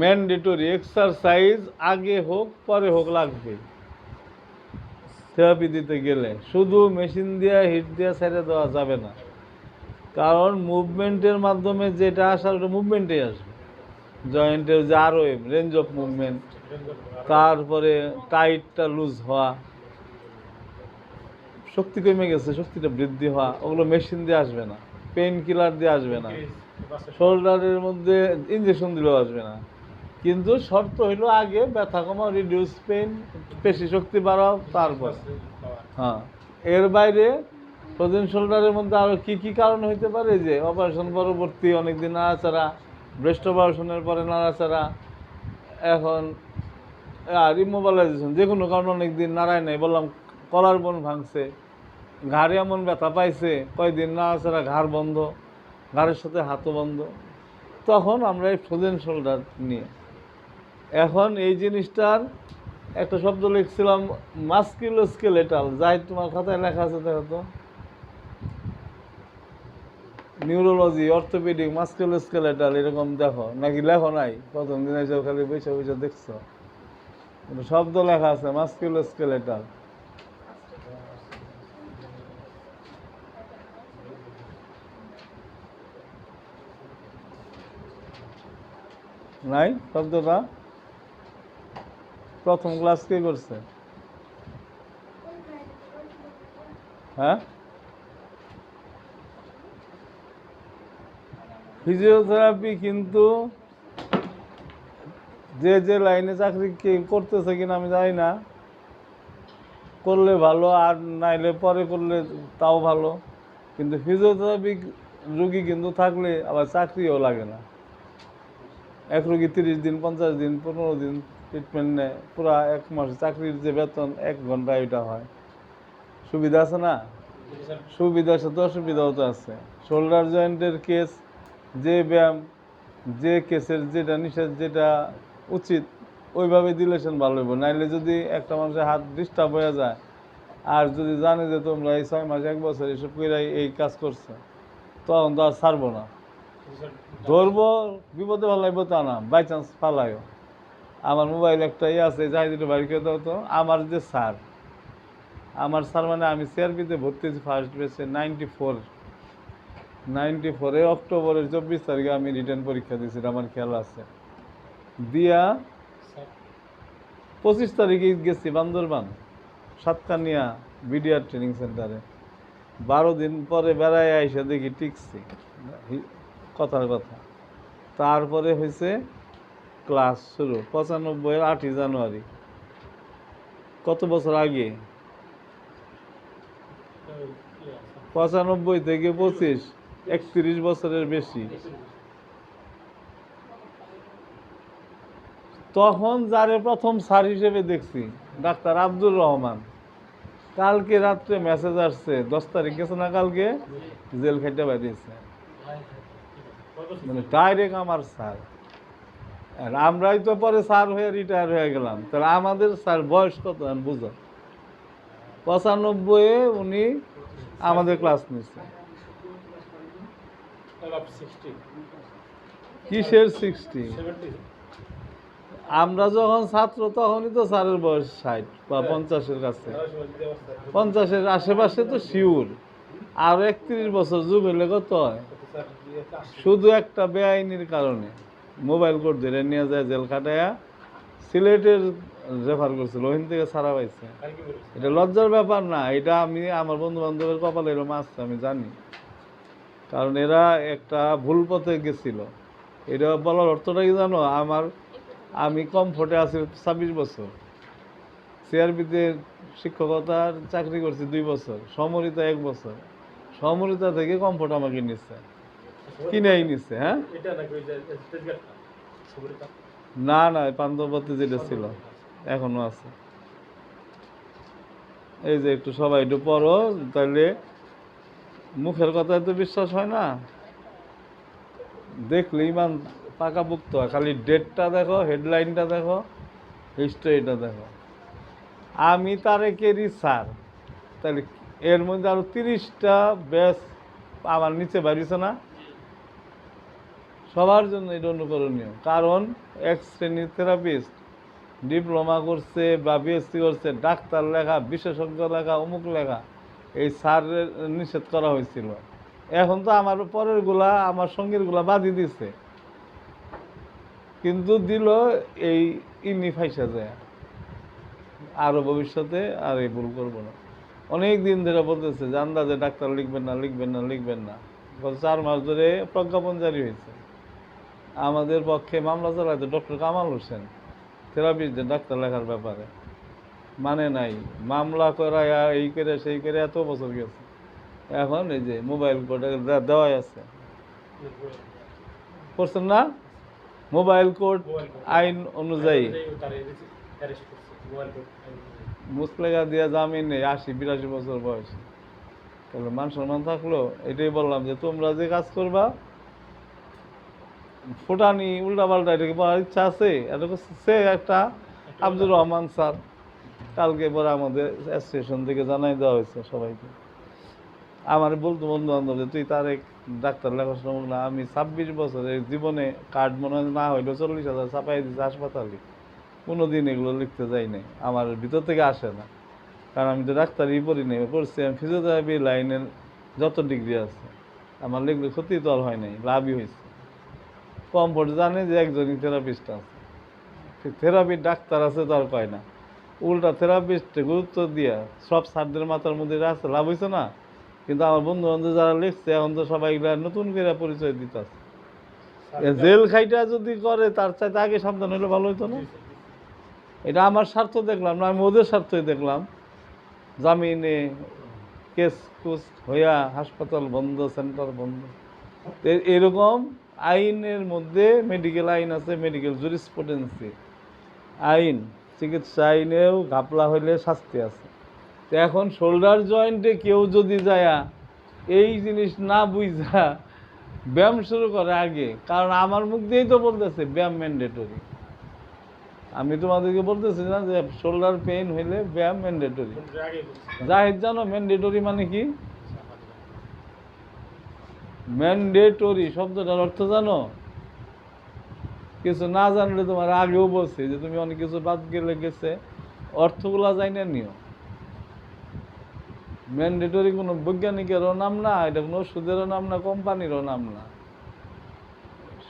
ম্যান্ডেটরি এক্সারসাইজ আগে হোক পরে হোক লাগবে থেরাপি দিতে গেলে, শুধু মেশিন দিয়ে হিট দিয়ে ছেড়ে দেওয়া যাবে না, কারণ মুভমেন্টের মাধ্যমে যেটা আসার ওটা মুভমেন্টেই আসবে, জয়েন্টের যে আরও রেঞ্জ অফ মুভমেন্ট, তারপরে টাইটটা লুজ হওয়া, শক্তি কমে গেছে শক্তিটা বৃদ্ধি হওয়া, ওগুলো মেশিন দিয়ে আসবে না, পেইন কিলার দিয়ে আসবে না, শোল্ডারের মধ্যে ইঞ্জেকশন দিলেও আসবে না। কিন্তু শর্ত হইলো আগে ব্যথা কমাও, রিডিউস পেইন, পেশি শক্তি বাড়াও, তারপর। হ্যাঁ, এর বাইরে ফ্রোজেন শোল্ডারের মধ্যে আরও কী কী কারণ হইতে পারে, যে অপারেশন পরবর্তী অনেকদিন নাড়াচাড়া, ব্রেস্ট অপারেশনের পরে নাড়াচাড়া, এখন আর ইমোবিলাইজেশন, যে কোনো কারণে অনেকদিন নাড়ায় নাই, বললাম কলার বোন ভাঙছে, ঘাড়ে এমন ব্যথা পাইছে, কয়দিন নাড়াচাড়া, ঘাড় বন্ধ, ঘাড়ের সাথে হাতও বন্ধ। তখন আমরা এই ফ্রোজেন শোল্ডার নিয়ে, এখন এই জিনিসটার একটা শব্দ লিখছিলাম মাস্কুলোস্কেলেটাল, যাই তোমার খাতায় লেখা আছে দেখো তো, নিউরোলজি, অর্থোপেডিক, মাস্কুলোস্কেলেটাল, এরকম দেখো নাকি লেখো নাই? প্রথম দিন এসে খালি বসে বসে দেখছো, শব্দ লেখা আছে মাস্কুলোস্কেলেটাল। নাই শব্দটা? প্রথম ক্লাস কে করছে? হ্যাঁ, ফিজিওথেরাপি কিন্তু যে যে লাইনে চাকরি করতেছে কিনা আমি জানি না, করলে ভালো, আর নাইলে পরে করলে তাও ভালো, কিন্তু ফিজিওথেরাপি রুগী কিন্তু থাকলে আবার চাকরিও লাগে না। এক রুগী 30 দিন, 50 দিন, 15 দিন ট্রিটমেন্ট নেয়, পুরা 1 মাস চাকরির যে বেতন 1 ঘন্টা এটা হয়। সুবিধা আছে না? সুবিধার সাথে অসুবিধাও তো আছে। শোল্ডার জয়েন্টের কেস, যে ব্যায়াম, যে কেসের যেটা নিষেধ, যেটা উচিত ওইভাবে দিলেশন ভালো হইব। নাইলে যদি একটা মানুষের হাত ডিস্টার্ব হয়ে যায়, আর যদি জানে যে তোমরা এই 6 মাস 1 বছর এসব করে এই কাজ করছো, তখন তো আর ছাড়বো না। ধরবো, বিপদে ভালো লাগবে তা না, বাই চান্স ফালাইও। আমার মোবাইল একটা আছে, যাই দুটো বাড়ি করে দাও তো। আমার যে স্যার, মানে আমি সিআরপিতে ভর্তি হয়েছি ফার্স্ট বেসে 94-এ অক্টোবরের 24 তারিখে আমি রিটার্ন পরীক্ষা দিয়েছিলাম, আমার খেয়াল আছে। দিয়া 25 তারিখে গেছি বান্দরবান, সাতকানিয়া বিডিআর ট্রেনিং সেন্টারে। 12 দিন পরে বেড়ায় আইসা দেখি টিকছি, কথার কথা। তারপরে হয়েছে ক্লাস শুরু 95-এর 8ই জানুয়ারি। কত বছর আগে? 95 থেকে 25, 31 বছরের বেশি। তখন যারে প্রথম স্যার হিসেবে দেখছি ডাক্তার আব্দুর রহমান। কালকে রাত্রে মেসেজ আসছে, 10 তারিখ গেছে না কালকে, জেল খাইতে বাইরেছে, মানে ডাইরেক্ট আমার স্যার। আর আমরাই তো পরে স্যার হয়ে রিটায়ার হয়ে গেলাম, তাহলে আমাদের স্যার বয়স কত বুঝো। 95-এ উনি আমাদের ক্লাস নিচ্ছে। কিসের 60? আমরা যখন ছাত্র তখনই তো স্যারের বয়স 60 বা 50-এর কাছে, 50-এর আশেপাশে তো শিওর। আর 31 বছর যুগ হইলে কত হয়? শুধু একটা বেআইনির কারণে মোবাইল কোর্ট ধরে নিয়ে যায় জেল খাটাইয়া সিলেটের রেফার করছিল, ওখান থেকে ছাড়া পাইছে। এটা লজ্জার ব্যাপার না, এটা আমি আমার বন্ধু বান্ধবের কপালে এরকম আসছে আমি জানি, কারণ এরা একটা ভুল পথে গেছিল। এটা বলার অর্থটা কি জানো? আমি কমফোর্টে আছি 26 বছর, সিআরপিতে শিক্ষকতার চাকরি করছি 2 বছর, সমরিতা 1 বছর। সমরিতা থেকে কমফোর্ট আমাকে নিচ্ছে, কিনেই নিচ্ছে। হ্যাঁ, না না, পান্থপথে যেটা ছিল এখনো আছে। এই যে একটু সবাই একটু পড়ো, তাহলে মুখের কথায় তো বিশ্বাস হয় না, দেখলে ইমান পাকাপুক্ত হয়। খালি ডেটটা দেখো, হেডলাইনটা দেখো, হিস্ট্রিটা দেখো। আমি তারেকেরই স্যার, তাহলে এর মধ্যে আরো 30টা ব্যাচ আমার নিচে বাড়িছে না? সবার জন্য এটা অনুকরণীয়, কারণ এক শ্রেণীর থেরাপিস্ট ডিপ্লোমা করছে বা বিএসসি করছে, ডাক্তার লেখা, বিশেষজ্ঞ লেখা, অমুক লেখা, এই স্যারের নিষেধ করা হয়েছিল। এখন তো আমার পরের গুলা, আমার সঙ্গীর গুলা বাদি দিছে, কিন্তু দিল এই ইনি ফাইসা যায়। আরও ভবিষ্যতে আর এই ভুল করবো না। অনেক দিন ধরে বলতেছে যে আন্দাজে ডাক্তার লিখবেন না, লিখবেন না, লিখবেন না। গত 4 মাস ধরে প্রজ্ঞাপন জারি হয়েছে। আমাদের পক্ষে মামলা চালাইতে ডক্টর কামাল হোসেন, থেরাপিস্টদের ডাক্তার লেখার ব্যাপারে মানে নাই, মামলা করায় এই করে সেই করে এত বছর গেছে। এখন এই যে মোবাইল কোর্টে দেওয়াই আছে, করছেন না? মোবাইল কোর্ট আইন অনুযায়ী মুসলেগা দিয়া জামিন নেই, 80-82 বছর বয়স। তাহলে মান সম্মান থাকলো। এটাই বললাম যে তোমরা যে কাজ করবা ফুটানি উল্টাপাল্টা এটাকে বলার ইচ্ছা আছে, এটা সে একটা আব্দুর রহমান স্যার কালকে পরে আমাদের অ্যাসোসিয়েশন থেকে জানাই দেওয়া হয়েছে সবাইকে। আমার বলতো বন্ধু বান্ধব যে তুই তার এক ডাক্তার লেখাশোনা হোক না, আমি 26 বছরের জীবনে কার্ড মনে হয় না হইলেও 40,000 ছাপাই দিচ্ছে হাসপাতালে, কোনোদিন এগুলো লিখতে যাই নাই, আমার ভিতর থেকে আসে না। কারণ আমি তো ডাক্তারই পড়ি নাই, পড়ছি আমি ফিজিওথেরাপি লাইনের যত ডিগ্রি আছে, আমার লিখলে ক্ষতি তো আর হয় নাই, লাভই হয়েছে। কমফোর্ট জানে যে একজনই থেরাপিস্ট আছে, থেরাপির ডাক্তার আছে তো আর কয় না, উল্টা থেরাপিস্টে গুরুত্ব দিয়া সব স্যারদের মাথার মধ্যে আছে, লাভ হয়েছে না। কিন্তু আমার বন্ধু বান্ধব যারা লিখছে এখন তো সবাই এগুলা নতুন করে পরিচয় দিতে আছে। জেল খাইটা যদি করে তার চাইতে আগে সাবধান হইলে ভালো হইতো না। এটা আমার স্বার্থ দেখলাম না, আমি ওদের স্বার্থই দেখলাম। জামিনে কেস কুস হইয়া হাসপাতাল বন্ধ, সেন্টার বন্ধ। এরকম আইনের মধ্যে মেডিকেল আইন আছে, মেডিকেল জুরিসপ্রুডেন্সি আইন, চিকিৎসা আইনেও ঘাপলা হইলে শাস্তি আছে। তো এখন শোল্ডার জয়েন্টে কেউ যদি যায়া এই জিনিস না বুঝা ব্যায়াম শুরু করে আগে, কারণ আমার মুখ দিয়েই তো বলতেছে ব্যায়াম ম্যান্ডেটরি। আমি তোমাদেরকে বলতেছি না যে শোল্ডার পেইন হইলে ব্যায়াম ম্যান্ডেটরি। জাহিদ জানো ম্যান্ডেটরি মানে কি? ম্যান্ডেটরি শব্দটার অর্থ জানো? কিছু না জানলে তোমার আগেও বলছি যে তুমি অনেক কিছু বাদ গেলে গেছে, অর্থগুলা জানি না নিও। ম্যান্ডেটরি কোনো বৈজ্ঞানিকেরও নাম না, এটা কোনো ওষুধেরও নাম না, কোম্পানিরও নাম না,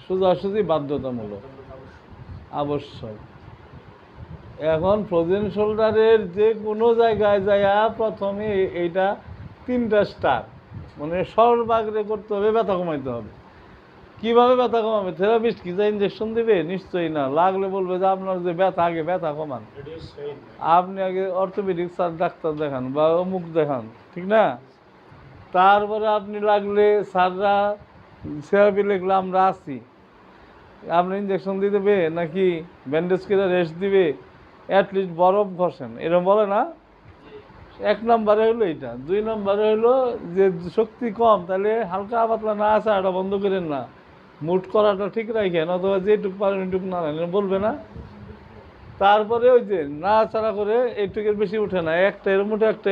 সোজাসুজি বাধ্যতামূলক, আবশ্যক। এখন ফ্রোজেন শোল্ডারের যে কোনো জায়গায় যায়া প্রথমে এইটা 3টা স্টার, মানে সর্বাগ্রে করতে হবে, ব্যথা কমাইতে হবে। কীভাবে ব্যথা কমাবে? থেরাপিস্ট কি যা ইঞ্জেকশন দেবে? নিশ্চয়ই না। লাগলে বলবে যে আপনার যে ব্যথা, আগে ব্যথা কমান, আপনি আগে অর্থোপেডিক স্যার ডাক্তার দেখান বা অমুক দেখান, ঠিক না? তারপরে আপনি লাগলে স্যাররা থেরাপি লিখলে আমরা আছি, আপনি ইঞ্জেকশন দিয়ে দেবে নাকি ব্যান্ডেজ করে রেস্ট দিবে, অ্যাটলিস্ট বরফ ঘষেন, এরকম বলে না? 1 নম্বরে হলো এইটা। 2 নম্বরে হলো যে শক্তি কম, তাহলে হালকা পাতলা না আসা এটা বন্ধ করেন না, মুট করাটা ঠিক রাখেন, অথবা যেটুক পারেন ওইটুক না রাখেন, বলবে না? তারপরে ওই যে নাড়াচাড়া করে এইটুকের বেশি উঠে না, একটা এর মুঠে একটা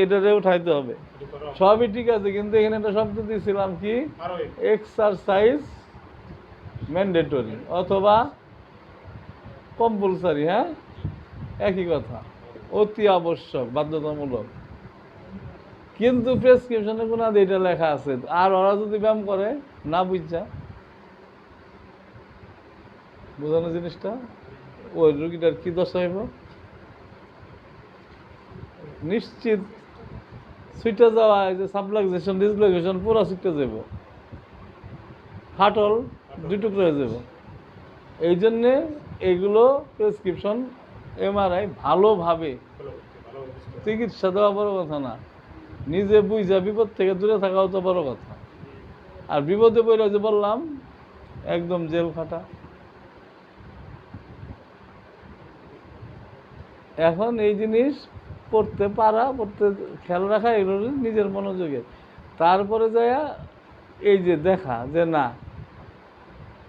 এটারে উঠাইতে হবে। সবই ঠিক আছে, কিন্তু এখানে একটা শব্দ দিয়েছিলাম কি, এক্সারসাইজ ম্যান্ডেটরি অথবা কম্পালসারি। হ্যাঁ, একই কথা, অতি আবশ্যক, বাধ্যতামূলক। কিন্তু প্রেসক্রিপশনে কোনো এটা লেখা আছে, আর ওরা যদি ব্যায়াম করে না বুঝছা, বোঝানো জিনিসটা, ওই রুগীটার কি দশা হইব? নিশ্চিত সুইটা যাওয়া, যে সাবলাক্সেশন ডিসলাক্সেশন পুরা সুইটা যাব, ফাটল 2 টুকরো হয়ে যাব। এই জন্যে এগুলো প্রেসক্রিপশন এমআরআই ভালোভাবে চিকিৎসা দেওয়া বড় কথা না, নিজে বুঝা বিপদ থেকে দূরে থাকাও তো বড় কথা। আর বিপদে পড়ে যে বললাম একদম জেল খাটা। এখন এই জিনিস পড়তে পারা, পড়তে খেয়াল রাখা, এগুলো নিজের মনোযোগে। তারপরে যায় এই যে দেখা যে না,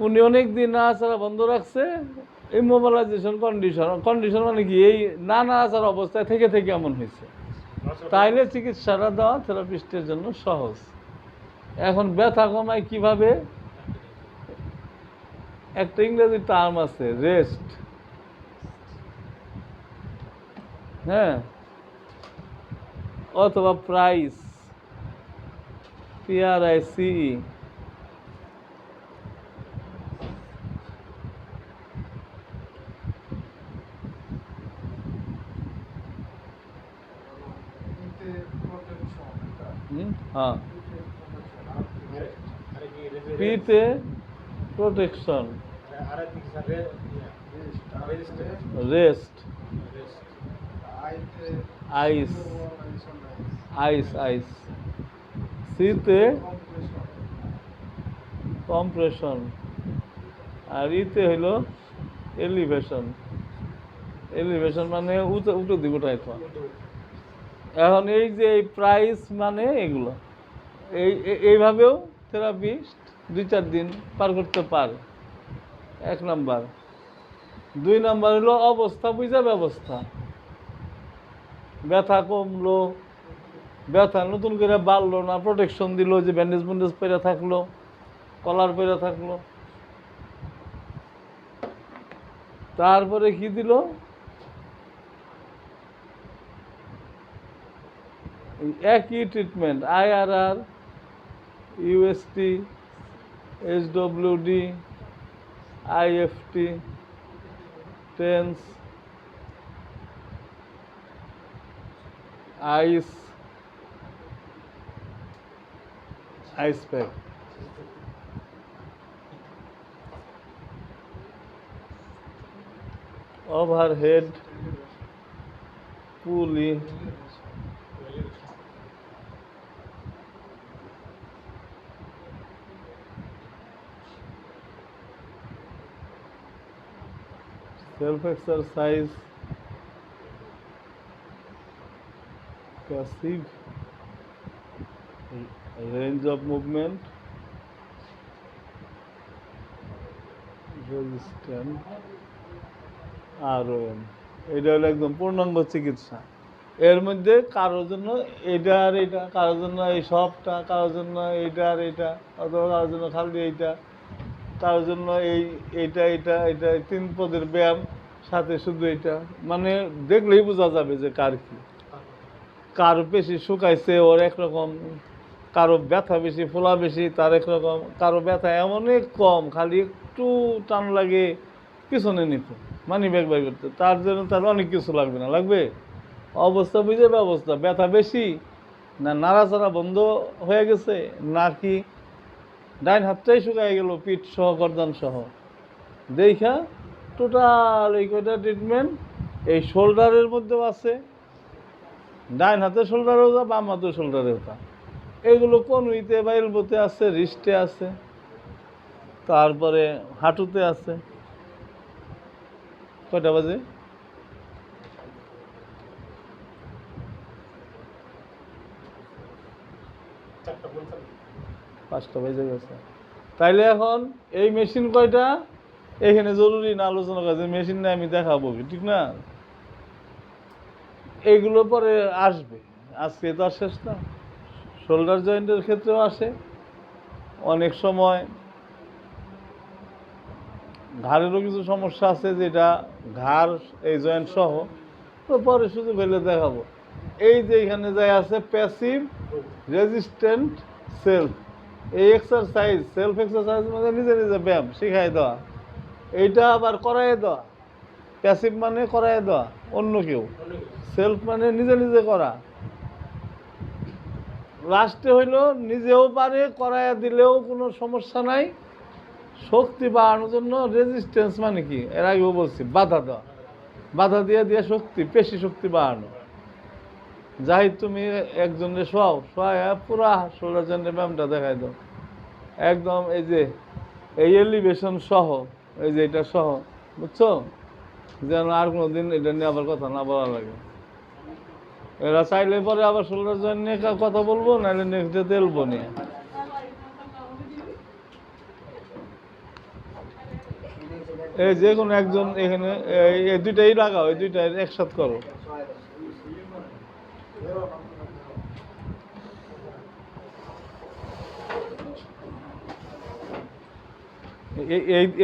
উনি অনেক দিন নাড়াচাড়া বন্ধ রাখছে, ইমোবিলাইজেশন কন্ডিশন মানে কি, এই না নাড়াচাড়া অবস্থায় থেকে থেকে এমন হয়েছে, তাইলে চিকিৎসাটা দেওয়া থেরাপিস্টের জন্য সহজ। এখন ব্যথা কমায় কিভাবে? একটা ইংরেজি টার্ম আছে, রেস্ট। হ্যাঁ, অথবা প্রাইস, PRICE। হ্যাঁ, পিতে প্রোটেকশন, রেস্ট, আইস, আইস আইস, সিতে কম্প্রেশন, আর ইতে হইল এলিভেশন। এলিভেশন মানে উঠে দিকে উঠাইতো। এখন এই যে এই প্রাইস মানে এগুলো এইভাবেও থেরাপিস্ট 2-4 দিন পার করতে পারে। 1 নাম্বার। 2 নাম্বার হলো অবস্থা বুঝা ব্যবস্থা। ব্যথা কমলো, ব্যথা নতুন করে বাড়লো না, প্রোটেকশন দিল, যে ব্যান্ডেজ ব্যান্ডেজ পেরে থাকলো, কলার পেরে থাকলো, তারপরে কি দিল, একই treatment IRR, UST, SWD, IFT, TENS, ice pack. Overhead pulley, self exercise, passive range of movement, resistant, ROM। এটা হলো একদম পূর্ণাঙ্গ চিকিৎসা। এর মধ্যে কারোর জন্য এটা আর এটা, কারোর জন্য এই সবটা, কারোর জন্য এইটা আর এটা, অথবা কারোর জন্য খালি এইটা, কারোর জন্য এইটা এটা এটা 3 পদের ব্যায়াম, সাথে শুধু এটা। মানে দেখলেই বোঝা যাবে যে কার কি। কারো পেশি শুকাইছে ওর একরকম, কারো ব্যথা বেশি ফোলা বেশি তার একরকম, কারো ব্যথা এমনই কম খালি একটু টান লাগে পিছনে নিতে মানি ব্যাগ বাই করতে, তার জন্য তার অনেক কিছু লাগবে না, লাগবে অবস্থা বুঝে ব্যবস্থা। ব্যথা বেশি না নাড়াচাড়া বন্ধ হয়ে গেছে, নাকি ডাইন হাতটাই শুকাই গেল পিঠ সহ গর্দান সহ, দেখা টোটাল এই কয়টা ট্রিটমেন্ট এই শোল্ডারের মধ্যেও আছে। ডাইন হাতের শোল্ডারেও যা, বাম হাতের শোল্ডারেও যা। এগুলো কনুইতে বা এলবোতে আছে, রিস্টে আছে, তারপরে হাঁটুতে আছে। কয়টা বাজে? 5টা বেজে গেছে। তাইলে এখন এই মেশিন কয়টা এখানে জরুরি না আলোচনা করা, যে মেশিন নিয়ে আমি দেখাবো কি, ঠিক না? এইগুলো পরে আসবে, আজকে তো আর শেষ না। শোল্ডার জয়েন্টের ক্ষেত্রেও আসে অনেক সময়। ঘাড়েরও কিছু সমস্যা আছে, যেটা ঘাড় এই জয়েন্ট সহ, তো পরে সুযোগ হইলে দেখাবো। এই যে এখানে যাই আছে প্যাসিভ রেজিস্ট্যান্ট সেলফ, এই এক্সারসাইজ, সেলফ এক্সারসাইজ মানে নিজে নিজে ব্যায়াম শিখাই দেওয়া, এইটা আবার করাই দেওয়া। প্যাসিভ মানে করাই দেওয়া অন্য কেউ, সেলফ মানে নিজে নিজে করা। লাস্টে হইল নিজেও পারে, করাইয়া দিলেও কোনো সমস্যা নাই। শক্তি বাড়ানোর জন্য রেজিস্ট্যান্স মানে কি, এর আগেও বলছি, বাধা দেওয়া, বাধা দিয়ে দিয়ে শক্তি, পেশি শক্তি বাড়ানো। যাই তুমি একজনের শোয়াও, শোয়া পুরা শোল্ডার জয়েন্টের ব্যায়ামটা দেখাই দাও একদম, এই যে এই এলিভেশন সহ, এই যে এটা সহ, বুঝছো? যেন আর কোনো দিন এটা নিয়ে আবার কথা না বলা লাগে। এরা চাইলে পরে আবার শোল্ডার জয়েন্ট নিয়ে কথা বলবো, নাহলে নেক্সট ডে তেলবো নিয়ে। এই যে কোনো একজন এখানে এই দুইটাই লাগাও, এই দুইটা একসাথে করো।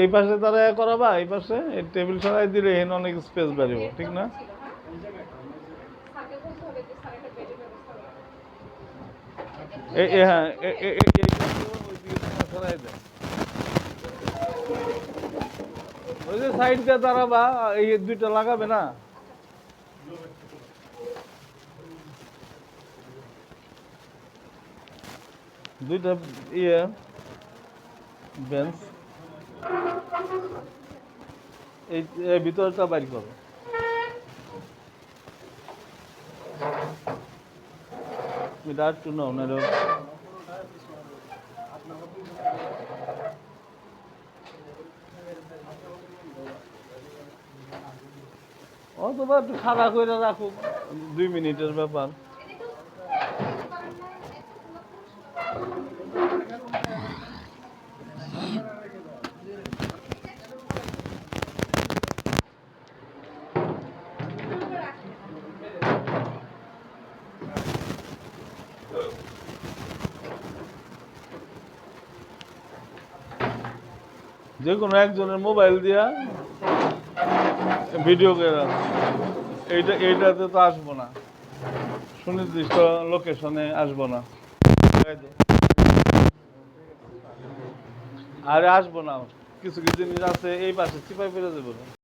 এই পাশে তারা করাবা, এই পাশে এই টেবিল সরাই দিলে এখানে অনেক স্পেস বাড়িব, ঠিক না? হ্যাঁ, সরাই দেয় ওই যে সাইড দিয়ে দাঁড়াবা, এই দুইটা লাগাবে না। দুইটা বেঞ্চ, এই ভিতরটা বাইর করো। এটা একটু নাও না, অথবা একটু খাড়া করে রাখুক, 2 মিনিটের ব্যাপার। যে কোনো একজনের মোবাইল দিয়া ভিডিও করে এইটাতে তো আসবো না, সুনির্দিষ্ট লোকেশনে আসবো না। আরে আসবো না, কিছু কিছু জিনিস আছে এই পাশে চিপাই ফেলে দেবো।